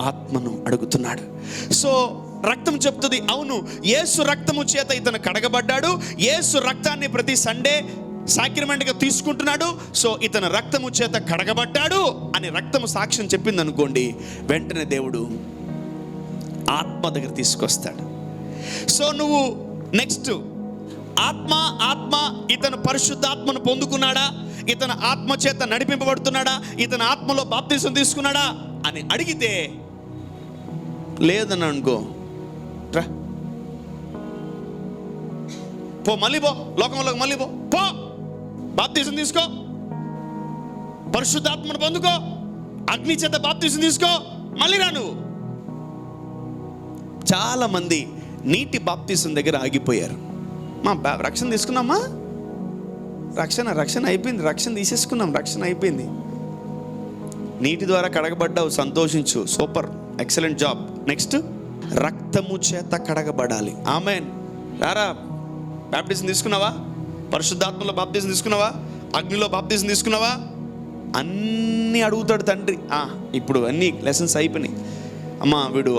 ఆత్మను అడుగుతున్నాడు. సో రక్తం చెప్తుంది, అవును యేసు రక్తము చేత ఇతను కడగబడ్డాడు, యేసు రక్తాన్ని ప్రతి సండే సాక్రిమెంట్గా తీసుకుంటున్నాడు, సో ఇతను రక్తము చేత కడగబడ్డాడు అని రక్తము సాక్ష్యం చెప్పింది అనుకోండి, వెంటనే దేవుడు ఆత్మ దగ్గర తీసుకొస్తాడు. సో నువ్వు నెక్స్ట్ ఆత్మ ఇతను పరిశుద్ధాత్మను పొందుకున్నాడా, ఇతను ఆత్మ చేత నడిపింపబడుతున్నాడా, ఇతను ఆత్మలో బాప్తిసం తీసుకున్నాడా అని అడిగితే లేదని అనుకో, రా పో, మళ్ళీ పో, లోకంలోకి మళ్ళీ పో, బాప్తిసం తీసుకో, పరిశుద్ధాత్మను పొందుకో, అగ్ని చేత బాప్తిసం తీసుకో, మళ్ళీ రా. నువ్వు చాలా మంది నీటి బాప్తిసం దగ్గర ఆగిపోయారు. మా రక్షణ తీసుకున్నామా, రక్షణ అయిపోయింది, రక్షణ తీసేసుకున్నాం, రక్షణ అయిపోయింది. నీటి ద్వారా కడగబడ్డావు, సంతోషించు, సూపర్, ఎక్సలెంట్ జాబ్. నెక్స్ట్ రక్తము చేత కడగబడాలి. ఆమేన్. రారా, బాప్టిజం తీసుకున్నావా, పరిశుద్ధాత్మలో బాప్టిజం తీసుకున్నావా, అగ్నిలో బాప్టిజం తీసుకున్నావా, అన్నీ అడుగుతాడు తండ్రి. ఇప్పుడు అన్ని లెసన్స్ అయిపోయినాయి. అమ్మా వీడు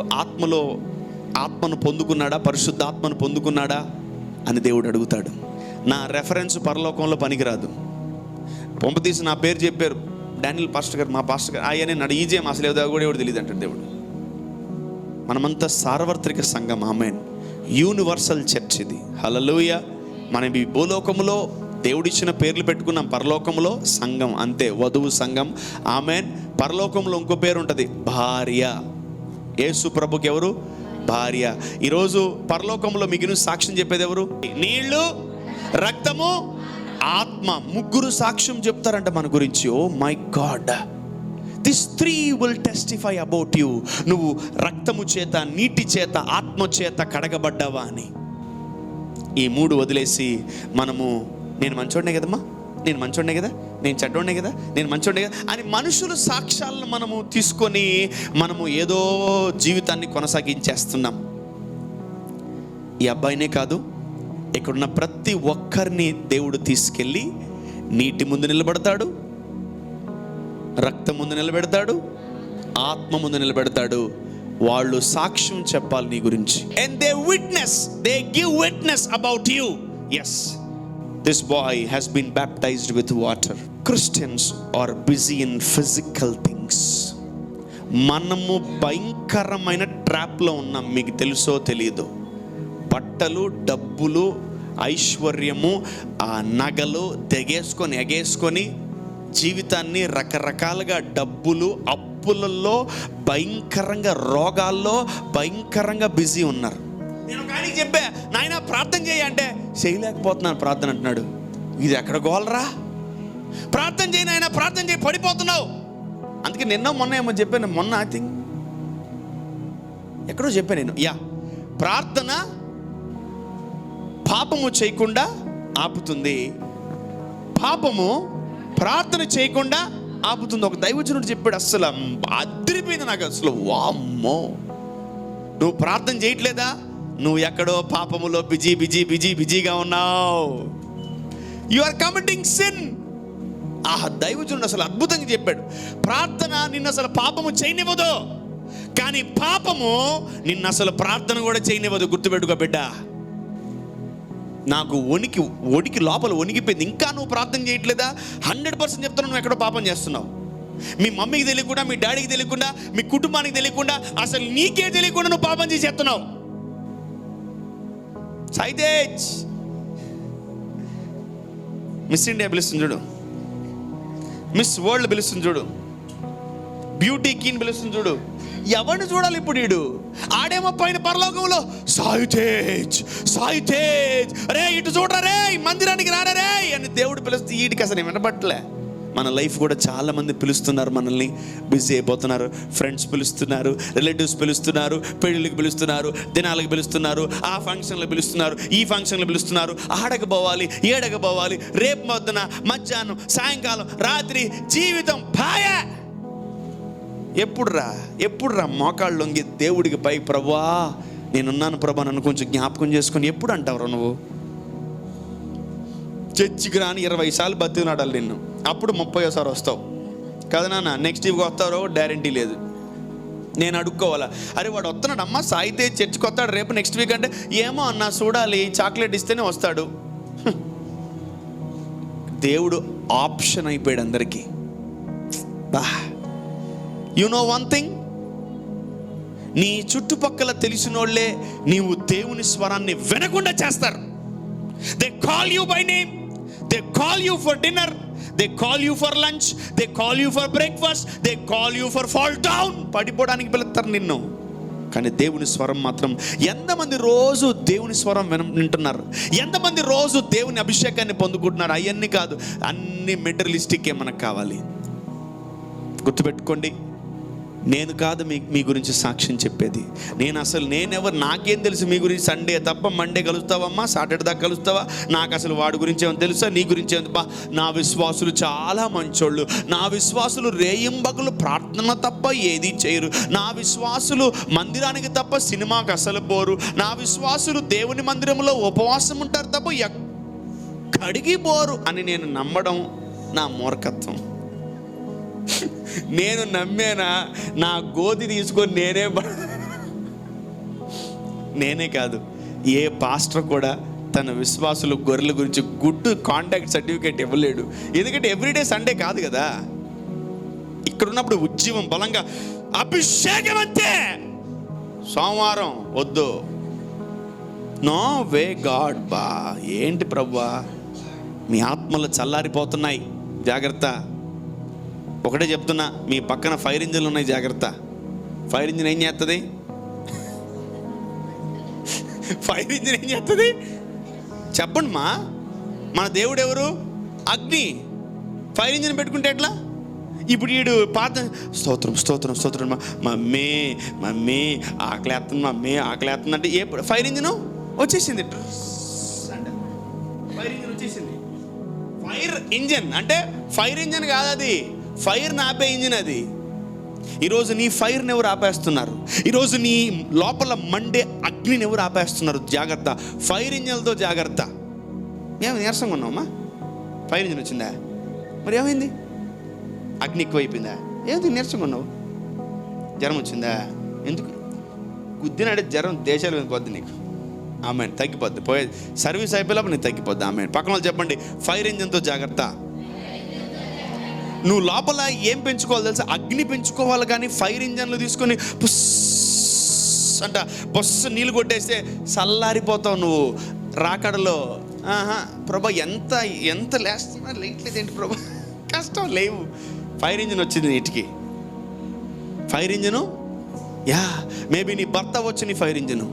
ఆత్మను పొందుకున్నాడా, పరిశుద్ధాత్మను పొందుకున్నాడా అని దేవుడు అడుగుతాడు. నా రెఫరెన్స్ పరలోకంలో పనికిరాదు. పంపతీసి నా పేరు చెప్పారు, డానియల్ పాస్టర్ గారు, మా పాస్టర్ గారు, ఆయన నన్ను ఈజీఎం అసలు ఏదో కూడా ఎవడు తెలియదు అంటాడు దేవుడు. మనమంతా సార్వత్రిక సంఘం. ఆమేన్. యూనివర్సల్ చర్చ్ ఇది. హల్లెలూయా. మనం ఈ భూలోకములో దేవుడిచ్చిన పేర్లు పెట్టుకున్నాం, పరలోకంలో సంఘం అంతే, వధువు సంఘం. ఆమేన్. పరలోకంలో ఇంకో పేరు ఉంటుంది, భార్య. యేసు ప్రభుకి ఎవరు? భార్య. ఈరోజు పరలోకంలో మిగిలిన సాక్ష్యం చెప్పేది ఎవరు? నీళ్లు, రక్తము, ఆత్మ, ముగ్గురు సాక్ష్యం చెప్తారంట మన గురించి. Oh my God, this three will testify about you. నువ్వు రక్తము చేత, నీటి చేత, ఆత్మ చేత కడగబడ్డావా అని. ఈ మూడు వదిలేసి మనము నేను మంచోడ్నే కదమ్మా, నేను మంచోడ్నే కదా, నేను చెడ్డోడ్నే కదా, నేను మంచోడ్నే కదా అని మనుషుల సాక్ష్యాలను మనము తీసుకొని మనము ఏదో జీవితాన్ని కొనసాగించేస్తున్నాం. ఈ అబ్బాయినే కాదు, ఇక్కడున్న ప్రతి ఒక్కరిని దేవుడు తీసుకెళ్ళి నీటి ముందు నిలబెడతాడు, రక్తం ముందు నిలబెడతాడు, ఆత్మ ముందు నిలబెడతాడు. వాళ్ళు సాక్ష్యం చెప్పాలి నీ గురించి. And they give witness about you. Yes, this boy has been baptized with water. Christians are busy in physical things. మనము భయంకరమైన ట్రాప్లో ఉన్నాం, మీకు తెలుసో తెలియదో. బట్టలు, డబ్బులు, ఐశ్వర్యము, ఆ నగలు ఎగేసుకొని జీవితాన్ని రకరకాలుగా, డబ్బులు, అప్పులలో, భయంకరంగా రోగాల్లో భయంకరంగా బిజీ ఉన్నారు. నేను ఒక ఆయనకి చెప్పా, నాయన ప్రార్థన చేయ అంటే, చేయలేకపోతున్నాను ప్రార్థన అంటున్నాడు. ఇది ఎక్కడ గోలరా, ప్రార్థన చేయి నాయన, ప్రార్థన చేయి, పడిపోతున్నావు. అందుకే మొన్న ఏమో చెప్పాను, మొన్న ఐ థింక్ ఎక్కడో చెప్పాను నేను, ప్రార్థన పాపము చేయకుండా ఆపుతుంది, పాపము ప్రార్థన చేయకుండా ఆపుతుంది. ఒక దైవజనుడు చెప్పాడు, అస్సలు అదిరిపోయింది నాకు. అసలు వామ్మో, నువ్వు ప్రార్థన చేయట్లేదా, నువ్వు ఎక్కడో పాపములో బిజీగా ఉన్నావు. You are committing sin. దైవజనుడు అసలు అద్భుతంగా చెప్పాడు. ప్రార్థన నిన్ను అసలు పాపము చేయనివ్వదు, కానీ పాపము నిన్ను అసలు ప్రార్థన కూడా చేయనివ్వదు. గుర్తుపెట్టుకో బిడ్డ. నాకు వణికి లోపల వణికిపోయింది. ఇంకా నువ్వు ప్రార్థన చేయట్లేదా? 100% చెప్తున్నావు, నువ్వు ఎక్కడో పాపం చేస్తున్నావు. మీ మమ్మీకి తెలియకుండా, మీ డాడీకి తెలియకుండా, మీ కుటుంబానికి తెలియకుండా, అసలు నీకే తెలియకుండా నువ్వు పాపం చేస్తున్నావు. సైతేజ్ మిస్ ఇండియా పిలుస్తుంది చూడు, మిస్ వరల్డ్ పిలుస్తుంది చూడు, బ్యూటీ క్వీన్ పిలుస్తుంది చూడు. ఎవరిని చూడాలి ఇప్పుడు? వీడు ఆడేమో పైన పరలోకంలో సాయితేజ్ రే ఇటు చూడరా రే, మందిరానికి రారా రే అని దేవుడు పిలుస్తే వీడికి అసలు వినపట్లే. మన లైఫ్ కూడా చాలా మంది పిలుస్తున్నారు, మనల్ని బిజీ అయిపోతున్నారు. ఫ్రెండ్స్ పిలుస్తున్నారు, రిలేటివ్స్ పిలుస్తున్నారు, పెళ్ళిళ్ళకి పిలుస్తున్నారు, దినాలకు పిలుస్తున్నారు, ఆ ఫంక్షన్లకు పిలుస్తున్నారు, ఈ ఫంక్షన్లు పిలుస్తున్నారు. ఆడకు పోవాలి, ఏడకు పోవాలి, రేపు పొద్దున, మధ్యాహ్నం, సాయంకాలం, రాత్రి, జీవితం భాయ. ఎప్పుడు రా మోకాళ్ళు లొంగి దేవుడికి పై, ప్రభువా నేనున్నాను ప్రభా, నన్ను కొంచెం జ్ఞాపకం చేసుకొని ఎప్పుడు అంటావురా నువ్వు? చర్చికి రాని 20 సార్లు బతికినాడాలి నిన్ను, అప్పుడు 30వ వస్తావు కదా నాన్న. నెక్స్ట్ వీక్ వస్తారో గ్యారంటీ లేదు. నేను అడుక్కోవాలా, అరే వాడు వస్తున్నాడు అమ్మ సాయితే చర్చికి వస్తాడు రేపు నెక్స్ట్ వీక్ అంటే, ఏమో అన్న చూడాలి, చాక్లెట్ ఇస్తేనే వస్తాడు. దేవుడు ఆప్షన్ అయిపోయాడు అందరికీ. యు నో వన్ థింగ్, నీ చుట్టుపక్కల తెలిసినోళ్లే నీవు దేవుని స్వరాన్ని వినకుండా చేస్తారు. They call you by name, they call you for dinner, they call you for lunch, they call you for breakfast, they call you for fall down. పడిపోవడానికి పిలుస్తారు నిన్ను. కానీ దేవుని స్వరం మాత్రం, ఎంతమంది రోజు దేవుని స్వరం వింటున్నారు? ఎంతమంది రోజు దేవుని అభిషేకాన్ని పొందుకుంటున్నారు? అవన్నీ కాదు, అన్ని మెటీరియలిస్టిక్కే మనకు కావాలి. గుర్తుపెట్టుకోండి, నేను కాదు మీ గురించి సాక్ష్యం చెప్పేది. నేనెవరు, నాకేం తెలుసు మీ గురించి? సండే తప్ప మండే కలుస్తావమ్మా, సాటర్డే దాకా కలుస్తావా? నాకు అసలు వాడి గురించి ఏమో తెలుసా, నీ గురించి ఏమో? నా విశ్వాసులు చాలా మంచోళ్ళు, నా విశ్వాసులు రేయింబగులు ప్రార్థన తప్ప ఏది చేయరు, నా విశ్వాసులు మందిరానికి తప్ప సినిమాకి అసలు పోరు, నా విశ్వాసులు దేవుని మందిరంలో ఉపవాసం ఉంటారు తప్ప ఎక్కడికి పోరు అని నేను నమ్మడం నా మూర్ఖత్వం. నేను నమ్మేనా? నా గోతి తీసుకొని నేనే కాదు, ఏ పాస్టర్ కూడా తన విశ్వాసులు గొర్రెల గురించి గుడ్ కాంటాక్ట్ సర్టిఫికేట్ ఇవ్వలేడు. ఎందుకంటే ఎవ్రీడే సండే కాదు కదా. ఇక్కడ ఉన్నప్పుడు ఉజ్జీవం బలంగా అభిషేకం అంతే, సోమవారం వద్దు. No way God. ఏంటి ప్రభువా, మీ ఆత్మలు చల్లారిపోతున్నాయి, జాగ్రత్త. ఒకటే చెప్తున్నా, మీ పక్కన ఫైర్ ఇంజిన్లు ఉన్నాయి, జాగ్రత్త. ఫైర్ ఇంజిన్ ఏం చేస్తుంది? ఫైర్ ఇంజిన్ ఏం చేస్తుంది చెప్పండి మా. మన దేవుడు ఎవరు? అగ్ని. ఫైర్ ఇంజిన్ పెట్టుకుంటే ఎట్లా? ఇప్పుడు వీడు పాత స్తోత్రం స్తోత్రం స్తోత్రం, మమ్మీ ఆకలేస్తుంది, మమ్మీ ఆకలేస్తుంది అంటే ఏ ఫైర్ ఇంజిన్ వచ్చేసింది. ఫైర్ ఇంజిన్ వచ్చేసింది. ఫైర్ ఇంజిన్ అంటే ఫైర్ ఇంజిన్ కాదు, అది ఫైర్ ఆపే ఇంజిన్ అది. ఈరోజు నీ ఫైర్ని ఎవరు ఆపేస్తున్నారు? ఈరోజు నీ లోపల మండే అగ్నిని ఎవరు ఆపేస్తున్నారు? జాగ్రత్త, ఫైర్ ఇంజిన్లతో జాగ్రత్త. ఏమి నీరసంగా ఉన్నావమ్మా? ఫైర్ ఇంజిన్ వచ్చిందా? మరి ఏమైంది? అగ్ని ఎక్కువైపోయిందా? ఏది నీరసంగా ఉన్నావు? జ్వరం వచ్చిందా? ఎందుకు? గుద్దినాడే జ్వరం దేశాలు వెళ్ళిపోద్ది నీకు. ఆమెన్, తగ్గిపోద్ది. పోయే సర్వీస్ అయిపోయేలోపు నీకు తగ్గిపోద్ది. ఆమెన్. పక్కన వాళ్ళు చెప్పండి, ఫైర్ ఇంజిన్తో జాగ్రత్త. నువ్వు లోపల ఏం పెంచుకోవాలి తెలుసా? అగ్ని పెంచుకోవాలి. కానీ ఫైర్ ఇంజన్లు తీసుకొని పుస్ అంట బొస్సు నీళ్ళు కొట్టేస్తే చల్లారిపోతావు నువ్వు రాకడలో. ప్రభా ఎంత లేస్తున్నా లేట్లేదు ఏంటి ప్రభా? కష్టం లేవు. ఫైర్ ఇంజిన్ వచ్చింది నీటికి. ఫైర్ ఇంజను మేబీ నీ భర్త అవ్వచ్చు నీ ఫైర్ ఇంజను,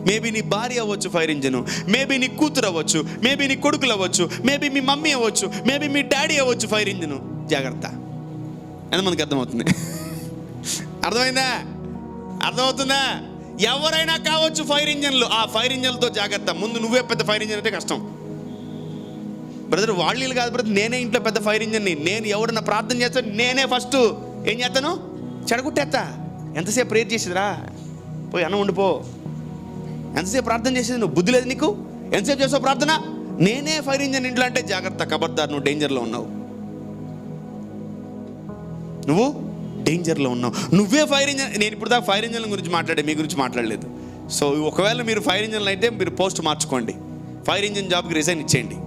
మేబీ నీ భార్య అవ్వచ్చు ఫైర్ ఇంజను, మేబీ నీ కూతురు అవ్వచ్చు, మేబీ నీ కొడుకులు అవ్వచ్చు, మేబీ మీ మమ్మీ అవ్వచ్చు, మేబీ మీ డాడీ అవ్వచ్చు ఫైర్ ఇంజను. జాగ్రత్త. ఎంతమందికి అర్థమవుతుంది? అర్థమవుతుందా? ఎవరైనా కావచ్చు ఫైర్ ఇంజన్లు. ఆ ఫైర్ ఇంజన్లతో జాగ్రత్త. ముందు నువ్వే పెద్ద ఫైర్ ఇంజన్ అంటే కష్టం బ్రదర్. వాళ్ళు కాదు బ్రదర్, నేనే ఇంట్లో పెద్ద ఫైర్ ఇంజన్ని. నేను ఎవరన్నా ప్రార్థన చేస్తాను, నేనే ఫస్ట్ ఏం చేస్తాను? చెడగొట్టేస్తా. ఎంతసేపు ప్రేయర్ చేసేదిరా? పోయి అన్నం ఉండిపో. ఎంతసేపు ప్రార్థన చేసేది? నువ్వు బుద్ధి లేదు నీకు? ఎంతసేపు చేసావు ప్రార్థన? నేనే ఫైర్ ఇంజన్ ఇంట్లో అంటే జాగ్రత్త, ఖబర్దార్, నువ్వు డేంజర్లో ఉన్నావు. నువ్వు డేంజర్లో ఉన్నావు. నువ్వే ఫైర్ ఇంజన్. నేను ఇప్పుడు దాకా ఫైర్ ఇంజన్ల గురించి మాట్లాడే, మీ గురించి మాట్లాడలేదు. సో ఒకవేళ మీరు ఫైర్ ఇంజన్లు అయితే మీరు పోస్ట్ మార్చుకోండి. ఫైర్ ఇంజన్ జాబ్కి రిజైన్ ఇచ్చేయండి.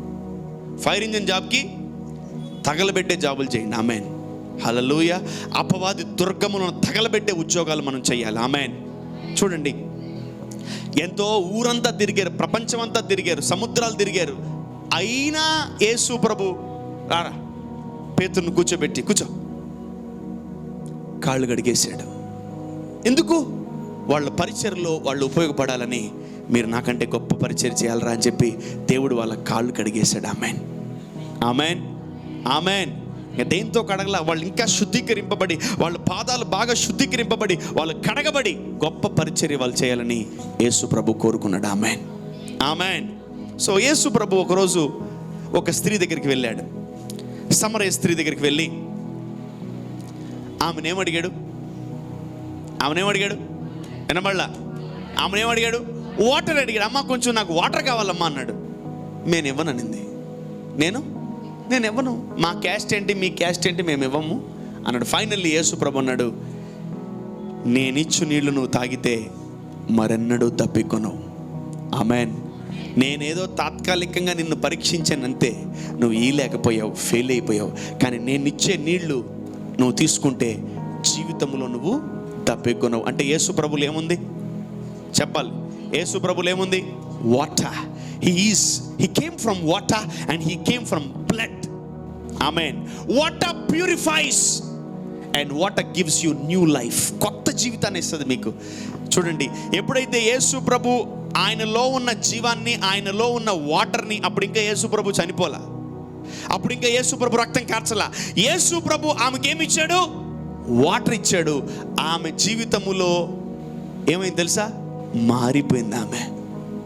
ఫైర్ ఇంజన్ జాబ్కి తగలబెట్టే జాబులు చేయండి. ఆమెన్. హల్లెలూయా. అపవాది దుర్గములను తగలబెట్టే ఉద్యోగాలు మనం చేయాలి. ఆమెన్. చూడండి, ఎంతో ఊరంతా తిరిగారు, ప్రపంచమంతా తిరిగారు, సముద్రాలు తిరిగారు. అయినా యేసు ప్రభు రారా పేతురును కూర్చోబెట్టి కూర్చో కాళ్ళు కడిగేశాడు. ఎందుకు? వాళ్ళ పరిచర్లో వాళ్ళు ఉపయోగపడాలని. మీరు నాకంటే గొప్ప పరిచర్య చేయాలరా అని చెప్పి దేవుడు వాళ్ళ కాళ్ళు కడిగేశాడు. Amen, amen, amen. దేంతో కడగల, వాళ్ళు ఇంకా శుద్ధీకరింపబడి, వాళ్ళ పాదాలు బాగా శుద్ధీకరింపబడి, వాళ్ళు కడగబడి గొప్ప పరిచర్య వాళ్ళు చేయాలని యేసు ప్రభు కోరుకున్నాడు. Amen, amen. సో యేసు ప్రభు ఒకరోజు ఒక స్త్రీ దగ్గరికి వెళ్ళాడు. సమరయ స్త్రీ దగ్గరికి వెళ్ళి ఆమెనేమడిగాడు? వినబడలా? ఆమెనేమడిగాడు? వాటర్ అడిగాడు. అమ్మ కొంచెం నాకు వాటర్ కావాలమ్మా అన్నాడు. నేను ఇవ్వననింది. నేను ఇవ్వను. మా క్యాస్ట్ ఏంటి, మీ క్యాస్ట్ ఏంటి, మేము ఇవ్వము అన్నాడు. ఫైనల్లీ యేసు ప్రభు అన్నాడు, నేనిచ్చు నీళ్లు నువ్వు తాగితే మరెన్నడూ తప్పికొనవు. ఆమెన్. నేనేదో తాత్కాలికంగా నిన్ను పరీక్షించానంతే, నువ్వు లేకపోయావు, ఫెయిల్ అయిపోయావు. కానీ నేనిచ్చే నీళ్లు నువ్వు తీసుకుంటే జీవితంలో నువ్వు తప్పికొనవు. అంటే యేసు ప్రభులు ఏముంది చెప్పాలి? యేసు ప్రభులు ఏముంది? Water. He came from water and he came from blood. Amen. Water purifies and water gives you new life. కొత్త జీవితాన్ని ఇస్తుంది మీకు. చూడండి, ఎప్పుడైతే యేసు ప్రభు ఆయనలో ఉన్న జీవాన్ని, ఆయనలో ఉన్న వాటర్ని, అప్పుడు ఇంకా యేసు ప్రభు చనిపోలా, అప్పుడు ఇంకా యేసు ప్రభు రక్తం కార్చలా. యేసు ప్రభు ఆమెకి ఏమి ఇచ్చాడు? వాటర్ ఇచ్చాడు. ఆమె జీవితములో ఏమైంది తెలుసా? మారిపోయింది ఆమె.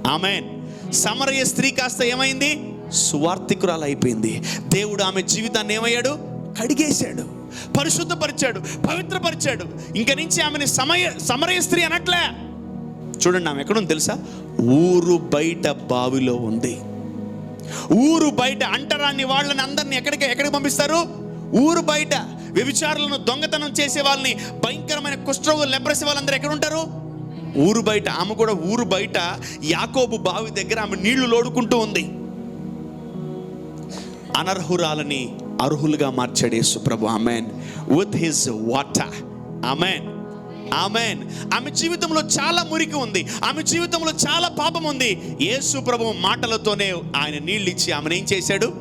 ఆమెన్. సమరయ స్త్రీ కాస్త ఏమైంది? సువార్థికురాలు అయిపోయింది. దేవుడు ఆమె జీవితాన్ని ఏమయ్యాడు? కడిగేశాడు, పరిశుద్ధపరిచాడు, పవిత్రపరిచాడు. ఇంక నుంచి ఆమెని సమరయ స్త్రీ అనట్లే. చూడండి, ఆమె ఎక్కడుంది తెలుసా? ఊరు బయట బావిలో ఉంది. ఊరు బయట అంటరాని వాళ్ళని అందరినీ ఎక్కడికి పంపిస్తారు? ఊరు బయట. వ్యభిచారులను, దొంగతనం చేసే వాళ్ళని, భయంకరమైన కుష్ఠరోగులు, లెప్రసీ వాళ్ళందరూ ఎక్కడ ఉంటారు? ఊరు బయట. ఆమె కూడా ఊరు బయట యాకోబు బావి దగ్గర ఆమె నీళ్లు లోడుకుంటూ ఉంది. అనర్హురాలని అర్హులుగా మార్చాడు యేసు ప్రభు. Amen. With his water. Amen. Amen. ఆమె జీవితంలో చాలా మురికి ఉంది, ఆమె జీవితంలో చాలా పాపం ఉంది. యేసు ప్రభు మాటలతోనే ఆయన నీళ్ళు ఇచ్చి ఆమెను ఏం చేశాడు?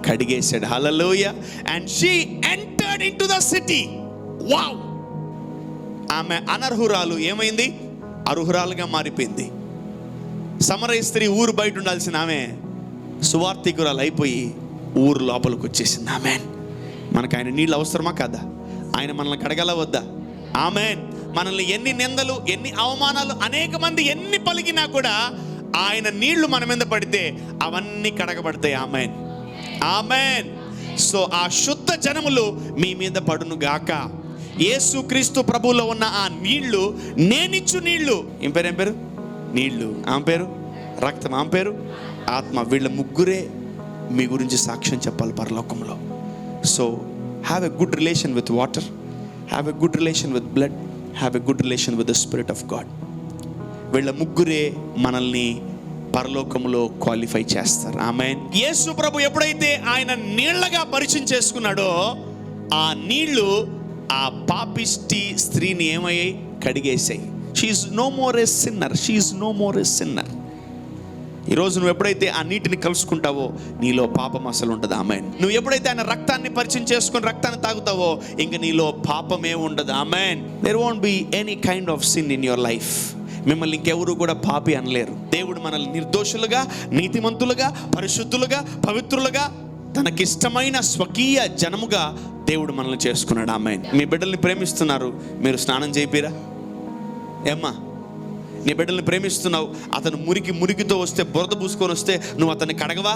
కడిగేశాడు. Hallelujah. And she entered into the city. Wow. ఆమె అనర్హురాలు ఏమైంది? అర్హురాలుగా మారిపోయింది. సమరయ స్త్రీ ఊరు బయట ఉండాల్సిన ఆమె సువార్థికురాలు అయిపోయి ఊరు లోపలికి వచ్చేసింది. ఆమెన్. మనకు ఆయన నీళ్ళు అవసరమా కాదా? ఆయన మనల్ని కడగల వద్దా? ఆమెన్. మనల్ని ఎన్ని నిందలు, ఎన్ని అవమానాలు, అనేక మంది ఎన్ని పలికినా కూడా ఆయన నీళ్లు మన మీద పడితే అవన్నీ కడగబడతాయి. ఆమెన్. ఆమెన్. సో ఆ శుద్ధ జనములు మీ మీద పడును గాక. యేసుక్రీస్తు ప్రభువులో ఉన్న ఆ నీళ్లు, నేనిచ్చు నీళ్లు. ఏం పేరు? నీళ్లు. ఆమె పేరు రక్తం, ఆమె పేరు ఆత్మ. వీళ్ళ ముగ్గురే మీ గురించి సాక్ష్యం చెప్పాలి పరలోకంలో. So have a good relation with water, have a good relation with blood, have a good relation with the spirit of God. వీళ్ళ ముగ్గురే మనల్ని పరలోకంలో క్వాలిఫై చేస్తారు. ఆమెన్. యేసు ప్రభు ఎప్పుడైతే ఆయన నీళ్లగా పరిచయం చేసుకున్నాడో, ఆ నీళ్లు ఆ పాపిష్టి స్త్రీని ఏమయ్యాయి? కడిగేసాయి. She is no more a sinner. She is no more a sinner. ఈరోజు నువ్వు ఎప్పుడైతే ఆ నీటిని కలుసుకుంటావో నీలో పాపం అసలు ఉండదు. ఆమెన్. నువ్వు ఎప్పుడైతే ఆయన రక్తాన్ని పరిచయం చేసుకుని రక్తాన్ని తాగుతావో ఇంక నీలో పాపమే ఉండదు. Amen. There won't be any kind of sin in your life. మిమ్మల్ని ఇంకెవరు కూడా పాపి అనలేరు. దేవుడు మనల్ని నిర్దోషులుగా, నీతిమంతులుగా, పరిశుద్ధులుగా, పవిత్రులుగా, తనకిష్టమైన స్వకీయ జనముగా దేవుడు మనల్ని చేసుకున్నాడు. ఆమెన్. మీ బిడ్డల్ని ప్రేమిస్తున్నారు, మీరు స్నానం చేయిరా? ఏమ్మా, నీ బిడ్డల్ని ప్రేమిస్తున్నావు, అతను మురికితో వస్తే, బురద పూసుకొని వస్తే నువ్వు అతన్ని కడగవా?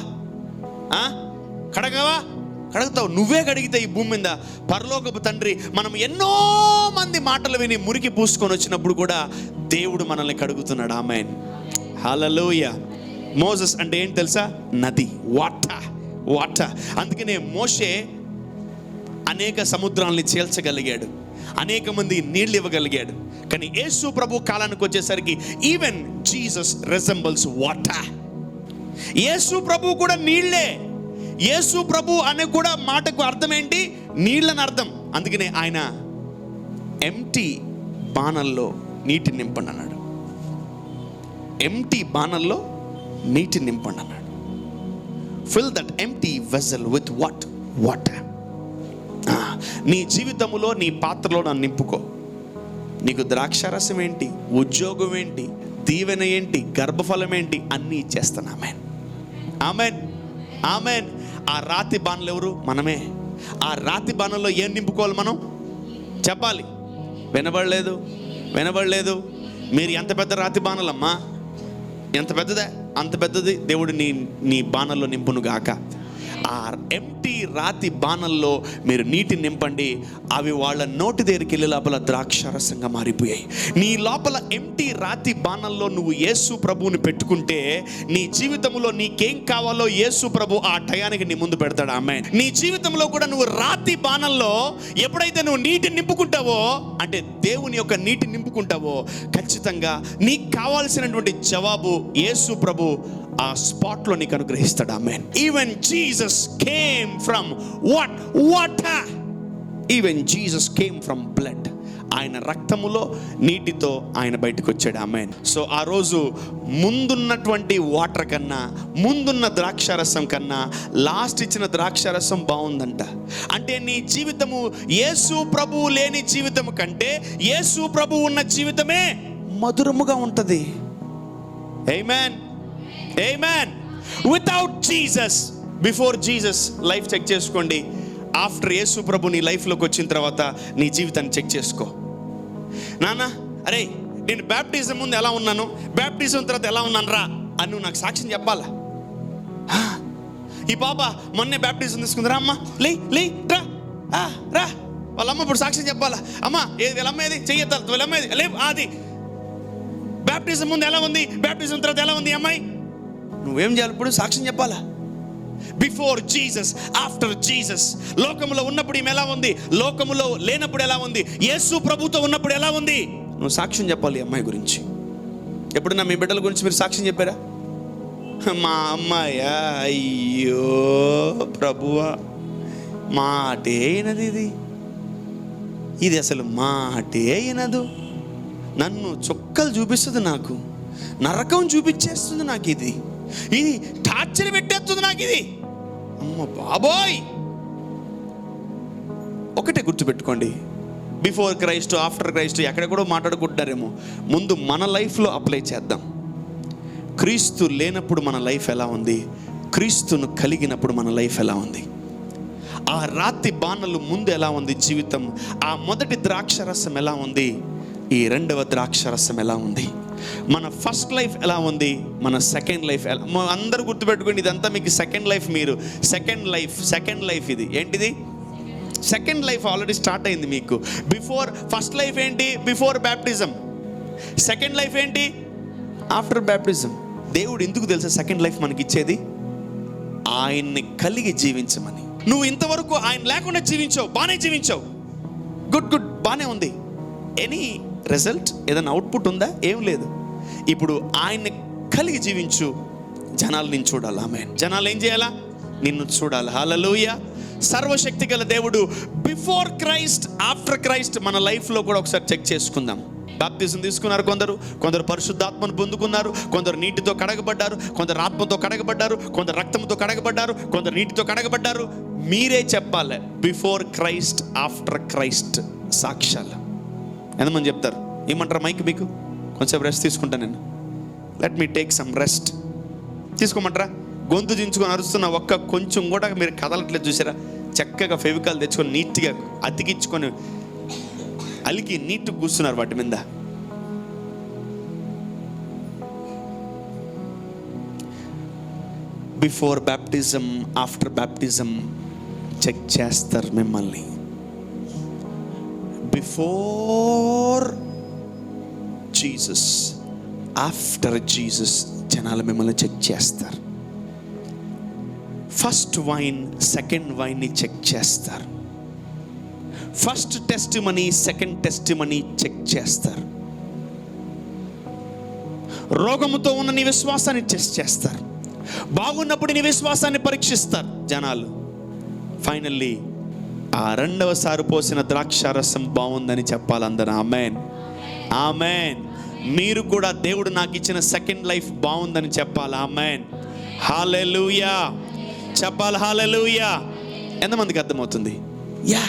కడగతావు. నువ్వే కడిగితే ఈ భూమి మీద పరలోకపు తండ్రి, మనం ఎన్నో మంది మాటలు విని మురికి పూసుకొని వచ్చినప్పుడు కూడా దేవుడు మనల్ని కడుగుతున్నాడు. ఆమెన్. హల్లెలూయా. మోసెస్ అంటే ఏంటి తెలుసా? నది. వాటర్. అందుకనే మోషే అనేక సముద్రాలని చేల్చగలిగాడు, అనేక మంది నీళ్ళు ఇవ్వగలిగాడు. కానీ యేసు ప్రభు కాలానికి వచ్చేసరికి ఈవెన్ జీసస్ రిజెంబల్స్ వాటర్. యేసు ప్రభు కూడా నీళ్లే. యేసు ప్రభు అనే కూడా మాటకు అర్థం ఏంటి? నీళ్ళని అర్థం. అందుకనే ఆయన ఎంటీ బాణల్లో నీటి నింపండి అన్నాడు. ఎంటీ బాణల్లో నీటి నింపండి అన్నాడు. Fill that empty vessel with water. నీ జీవితంలో, నీ పాత్రలో నన్ను నింపుకో. నీకు ద్రాక్షారసం ఏంటి, ఉద్యోగం ఏంటి, దీవెన ఏంటి, గర్భఫలం ఏంటి, అన్నీ ఇచ్చేస్తాను. ఆమెన్. ఆమెన్. ఆమెన్. ఆ రాతి బాణలు ఎవరు? మనమే. ఆ రాతి బాణంలో ఏం నింపుకోవాలి మనం? చెప్పాలి. వినబడలేదు. మీరు ఎంత పెద్ద రాతి బాణలమ్మా, ఎంత పెద్దదే, అంత పెద్దది దేవుడు నీ బాణంలో నింపును గాక. ఆ ఎంటీ రాతి బాణల్లో మీరు నీటిని నింపండి. అవి వాళ్ళ నోటి దగ్గరికి వెళ్ళే లోపల ద్రాక్షారసంగా మారిపోయాయి. నీ లోపల ఎంటీ రాతి బాణల్లో నువ్వు యేసు ప్రభువుని పెట్టుకుంటే నీ జీవితంలో నీకేం కావాలో యేసు ప్రభు ఆ టయానికి నీ ముందు పెడతాడు. ఆమేన్. నీ జీవితంలో కూడా నువ్వు రాతి బాణంలో ఎప్పుడైతే నువ్వు నీటిని నింపుకుంటావో, అంటే దేవుని యొక్క నీటిని నింపుకుంటావో, ఖచ్చితంగా నీకు కావాల్సినటువంటి జవాబు యేసు ప్రభు ఆ స్పాట్లో నీకు అనుగ్రహిస్తాడు. Amen. Even Jesus came from water. Even Jesus came from blood. ఆయన రక్తములో నీటితో ఆయన బయటకు వచ్చాడు. ఆమేన్. సో ఆ రోజు ముందున్నటువంటి వాటర్ కన్నా, ముందున్న ద్రాక్షారసం కన్నా లాస్ట్ ఇచ్చిన ద్రాక్షారసం బాగుందంట. అంటే నీ జీవితము యేసు ప్రభువు లేని జీవితము కంటే యేసు ప్రభువు ఉన్న జీవితమే మధురముగా ఉంటుంది. Amen. Amen. Without Jesus, before Jesus life check చేసుకోండి. ఆఫ్టర్ యేసు ప్రభు నీ లైఫ్లోకి వచ్చిన తర్వాత నీ జీవితాన్ని చెక్ చేసుకో. నాన్న, అరే నేను బ్యాప్టిజం ముందు ఎలా ఉన్నాను, బ్యాప్టిజం తర్వాత ఎలా ఉన్నాను రా అని నువ్వు నాకు సాక్ష్యం చెప్పాలా? ఈ పాప మొన్నే బ్యాప్టిజం తీసుకుందిరా, అమ్మ లే లే రా రా, వాళ్ళ అమ్మ ఇప్పుడు సాక్ష్యం చెప్పాలా? అమ్మ ఏది వీళ్ళమ్మ, ఏది చెయ్యొద్దాలి, వీళ్ళమ్మ ఏది లే, అది బ్యాప్టిజం ముందు ఎలా ఉంది, బ్యాప్టిజం తర్వాత ఎలా ఉంది అమ్మాయి? నువ్వేం చేయాలి ఇప్పుడు? సాక్ష్యం చెప్పాలా? Before Jesus, after Jesus. లోకములో ఉన్నప్పుడు ఈమె ఎలా ఉంది, లోకములో లేనప్పుడు ఎలా ఉంది, యేసు ప్రభుతో ఉన్నప్పుడు ఎలా ఉంది, నువ్వు సాక్ష్యం చెప్పాలి అమ్మాయి గురించి. ఎప్పుడన్నా మీ బిడ్డల గురించి మీరు సాక్ష్యం చెప్పారా? మా అమ్మాయా, అయ్యో ప్రభువా మాటే అయినది, ఇది అసలు మాటే అయినదు, నన్ను చుక్కలు చూపిస్తుంది, నాకు నరకం చూపించేస్తుంది, నాకు ఇది టార్చర్ పెట్టేస్తుంది, నాకు ఇది. అమ్మ బాబోయ్. ఒకటే గుర్తుపెట్టుకోండి, బిఫోర్ క్రైస్ట్, ఆఫ్టర్ క్రైస్ట్ ఎక్కడ కూడా మాట్లాడుకుంటారేమో, ముందు మన లైఫ్లో అప్లై చేద్దాం. క్రీస్తు లేనప్పుడు మన లైఫ్ ఎలా ఉంది, క్రీస్తును కలిగినప్పుడు మన లైఫ్ ఎలా ఉంది, ఆ రాతి బాణలు ముందు ఎలా ఉంది జీవితం, ఆ మొదటి ద్రాక్షరసం ఎలా ఉంది, ఈ రెండవ ద్రాక్షరసం ఎలా ఉంది, మన ఫస్ట్ లైఫ్ ఎలా ఉంది, మన సెకండ్ లైఫ్ ఎలా. అందరూ గుర్తుపెట్టుకోండి, ఇదంతా మీకు సెకండ్ లైఫ్. మీరు సెకండ్ లైఫ్ ఇది ఏంటిది? సెకండ్ లైఫ్ ఆల్రెడీ స్టార్ట్ అయింది మీకు. బిఫోర్ ఫస్ట్ లైఫ్ ఏంటి? Before baptism. సెకండ్ లైఫ్ ఏంటి? After baptism. దేవుడు ఎందుకు తెలుసా సెకండ్ లైఫ్ మనకి ఇచ్చేది? ఆయన్ని కలిగి జీవించమని. నువ్వు ఇంతవరకు ఆయన లేకుండా జీవించావు, బాగానే జీవించావు, గుడ్ బాగానే ఉంది. ఎనీ రిజల్ట్, ఏదైనా అవుట్పుట్ ఉందా? ఏం లేదు. ఇప్పుడు ఆయన్ని కలిగి జీవించు, జనాలు నిన్ను చూడాలి. ఆమేన్. జనాలు ఏం చేయాలా? నిన్ను చూడాలి. హల్లెలూయా. సర్వశక్తి గల దేవుడు బిఫోర్ క్రైస్ట్, ఆఫ్టర్ క్రైస్ట్ మన లైఫ్లో కూడా ఒకసారి చెక్ చేసుకుందాం. బాప్తిజం తీసుకున్నారు కొందరు పరిశుద్ధాత్మను పొందుకున్నారు, కొందరు నీటితో కడగబడ్డారు, కొందరు ఆత్మతో కడగబడ్డారు, కొందరు రక్తంతో కడగబడ్డారు, కొందరు నీటితో కడగబడ్డారు. మీరే చెప్పాలి బిఫోర్ క్రైస్ట్, ఆఫ్టర్ క్రైస్ట్ సాక్ష్యాలు. ఎంతమంది చెప్తారు? ఏమంటారు? మైక్ మీకు కొంచెం రెస్ట్ తీసుకుంటా నేను. Let me take some rest. తీసుకోమంటారా? గొంతు దించుకొని అరుస్తున్న ఒక్క కొంచెం కూడా మీరు కదలట్లేదు చూసారా? చక్కగా ఫెవికాల్ తెచ్చుకొని నీట్గా అతికించుకొని అలికి నీట్గా కూర్చున్నారు వాటి మీద. Before baptism, after baptism check చేస్తారు మిమ్మల్ని. బిఫోర్ జీసస్, ఆఫ్టర్ జీసస్ జనాలు మిమ్మల్ని చెక్ చేస్తారు. ఫస్ట్ వైన్, సెకండ్ వైన్ని చెక్ చేస్తారు. First test money, second test money check చేస్తారు. రోగముతో ఉన్న నీ విశ్వాసాన్ని టెస్ట్ చేస్తారు. బాగున్నప్పుడు నీ విశ్వాసాన్ని పరీక్షిస్తారు జనాలు. ఫైనల్లీ ఆ రెండవసారి పోసిన ద్రాక్షారసం బాగుందని చెప్పాలి అందరూ. ఆమేన్, ఆమేన్. మీరు కూడా దేవుడు నాకు ఇచ్చిన సెకండ్ లైఫ్ బాగుందని చెప్పాలి. ఆమేన్, హల్లెలూయా చెప్పాలి. హల్లెలూయా. ఎంతమందికి అర్థమవుతుంది? యా.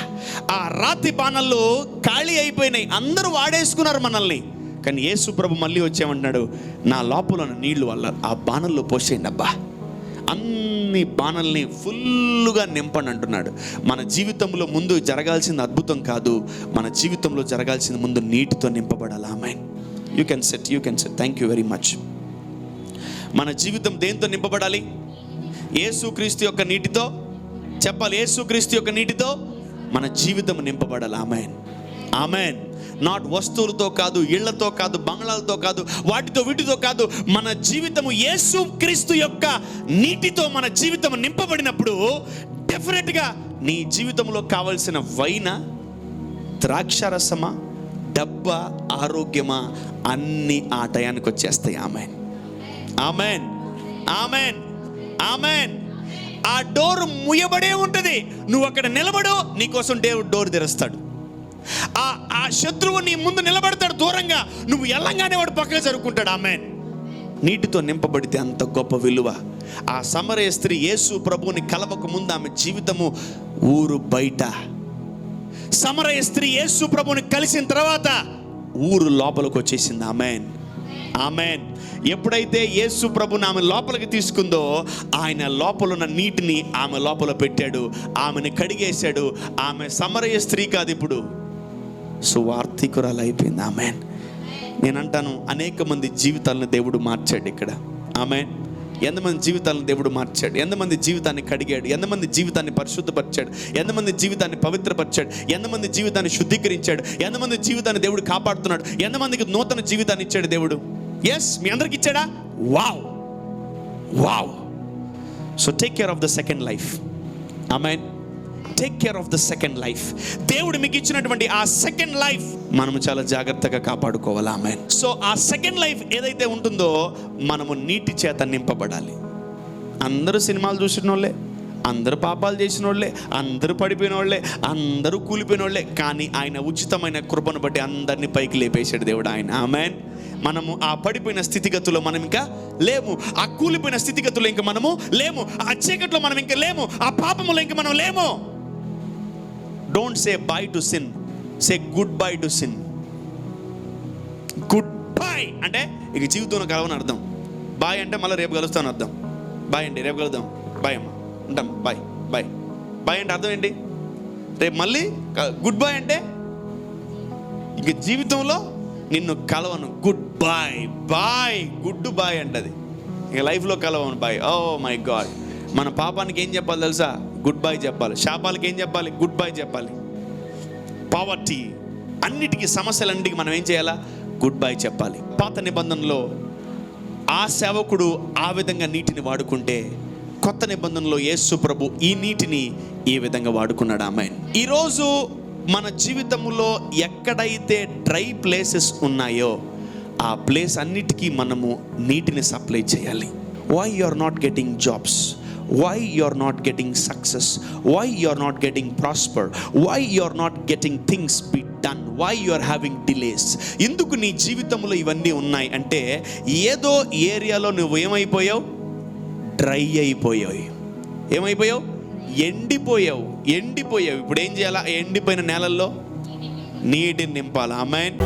ఆ రాతి బాణల్లో ఖాళీ అయిపోయినాయి, అందరూ వాడేసుకున్నారు మనల్ని. కానీ యేసు ప్రభు మళ్ళీ వచ్చేమంటున్నాడు, నా లోపల నీళ్లు వల్ల ఆ బాణల్లో పోసేయండి అబ్బా, అన్ని బాణల్ని ఫుల్లుగా నింపండి అంటున్నాడు. మన జీవితంలో ముందు జరగాల్సిన అద్భుతం కాదు, మన జీవితంలో జరగాల్సిన ముందు నీటితో నింపబడాలి. Amen. You can set. Thank you very much. మన జీవితం దేంతో నింపబడాలి? యేసుక్రీస్తు యొక్క నీటితో చెప్పాలి, యేసుక్రీస్తు యొక్క నీటితో మన జీవితం నింపబడాలి. ఆమేన్, ఆమేన్. నాట్ వస్తువులతో కాదు, ఇళ్లతో కాదు, బంగ్లాలతో కాదు, వాటితో వీటితో కాదు. మన జీవితము యేసుక్రీస్తు యొక్క నీటితో మన జీవితం నింపబడినప్పుడు డెఫినెట్గా నీ జీవితంలో కావలసిన వైన, ద్రాక్షారసమా, డబ్బా, ఆరోగ్యమా అన్ని ఆ టయానికి వచ్చేస్తాయి. ఆమేన్, ఆమేన్, ఆమేన్, ఆమేన్. ఆ డోర్ ముయ్యబడే ఉంటుంది. నువ్వు అక్కడ నిలబడు, నీకోసం దేవుడు డోర్ తెరుస్తాడు. ఆ శత్రువు నీ ముందు నిలబడతాడు దూరంగా, నువ్వు ఎల్లంగానే వాడు పక్కన జరుపుకుంటాడు. ఆమేన్. నీటితో నింపబడితే అంత గొప్ప విలువ. ఆ సమరయ స్త్రీ యేసు ప్రభువుని కలవక ముందు ఆమె జీవితము ఊరు బయట. సమరయ స్త్రీ యేసు ప్రభువుని కలిసిన తర్వాత ఊరు లోపలికి వచ్చేసింది. ఆమేన్, ఆమేన్. ఎప్పుడైతే యేసు ప్రభుని ఆమె లోపలికి తీసుకుందో, ఆయన లోపల ఉన్న నీటిని ఆమె లోపల పెట్టాడు, ఆమెను కడిగేశాడు. ఆమె సమరయ స్త్రీ కాదు, ఇప్పుడు సువార్థికురాలు అయిపోయింది. ఆమేన్. నేను అంటాను, అనేక మంది జీవితాలను దేవుడు మార్చాడు ఇక్కడ. ఆమేన్. ఎంతమంది జీవితాలను దేవుడు మార్చాడు, ఎంతమంది జీవితాన్ని కడిగాడు, ఎంతమంది జీవితాన్ని పరిశుద్ధపరిచాడు, ఎంతమంది జీవితాన్ని పవిత్రపరిచాడు, ఎంతమంది జీవితాన్ని శుద్ధీకరించాడు, ఎంతమంది జీవితాన్ని దేవుడు కాపాడుతున్నాడు, ఎంతమందికి నూతన జీవితాన్ని ఇచ్చాడు దేవుడు. ఎస్, మీ అందరికి ఇచ్చాడా? Wow, wow. So take care of the second life. Amen. Take care of the second life. దేవుడు మీకు ఇచ్చినటువంటి ఆ సెకండ్ లైఫ్ మనము చాలా జాగ్రత్తగా కాపాడుకోవాలి. ఆమేన్. సో ఆ సెకండ్ లైఫ్ ఏదైతే ఉంటుందో, మనము నీటి చేత నింపబడాలి. అందరూ సినిమాలు చూసిన వాళ్ళే, అందరూ పాపాలు చేసిన వాళ్ళే, అందరూ పడిపోయిన వాళ్ళే, అందరూ కూలిపోయిన వాళ్ళే. కానీ ఆయన ఉచితమైన కృపను బట్టి అందరినీ పైకి లేపేశాడు దేవుడు ఆయన. ఆమేన్. మనము ఆ పడిపోయిన స్థితిగతుల్లో మనం ఇంకా లేము, ఆ కూలిపోయిన స్థితిగతుల్లో ఇంకా మనము లేము, ఆ చీకట్లో మనం ఇంకా లేము, ఆ పాపములో ఇంకా మనం లేము. Don't say by to sin, say good bye to sin. Good bye అంటే ఇక జీవితంలో కలవని అర్థం. బాయ్ అంటే మళ్ళీ రేపు కలుస్తాను అర్థం. బాయ్ అండి, రేపు కలుద్దాం, బాయ్ అమ్మ, ఉంటాం, బాయ్ బాయ్. బాయ్ అంటే అర్థం ఏంటి? రేపు మళ్ళీ. గుడ్ బాయ్ అంటే ఇక జీవితంలో నిన్ను కలవను. Good bye, bye, good bye అంటది. ఇక లైఫ్లో కలవను బాయ్. Oh my God. మన పాపానికి ఏం చెప్పాలి తెలుసా? గుడ్ బాయ్ చెప్పాలి. శాపాలకి ఏం చెప్పాలి? గుడ్ బాయ్ చెప్పాలి. పావర్టీ, అన్నిటికీ, సమస్యలన్నిటికీ మనం ఏం చేయాలా? గుడ్ బాయ్ చెప్పాలి. పాత నిబంధనలో ఆ సేవకుడు ఆ విధంగా నీటిని వాడుకుంటే, కొత్త నిబంధనలో యేసు ప్రభు ఈ నీటిని ఈ విధంగా వాడుకున్నాడు. ఆమేన్. ఈరోజు మన జీవితంలో ఎక్కడైతే డ్రై ప్లేసెస్ ఉన్నాయో ఆ ప్లేస్ అన్నిటికీ మనము నీటిని సప్లై చేయాలి. Why you are not getting jobs? Why you are not getting success? Why you are not getting prosper? Why you are not getting things be done? Why you are having delays? ఎందుకు నీ జీవితంలో ఇవన్నీ ఉన్నాయి అంటే, ఏదో ఏరియాలో నువ్వు ఏమైపోయావు? Dry అయిపోయావు. ఏమైపోయావు? ఎండిపోయావు. ఎండిపోయావు. ఇప్పుడు ఏం చేయాలా? ఎండిపోయిన నేలల్లో నీటిని నింపాలి. ఆమేన్.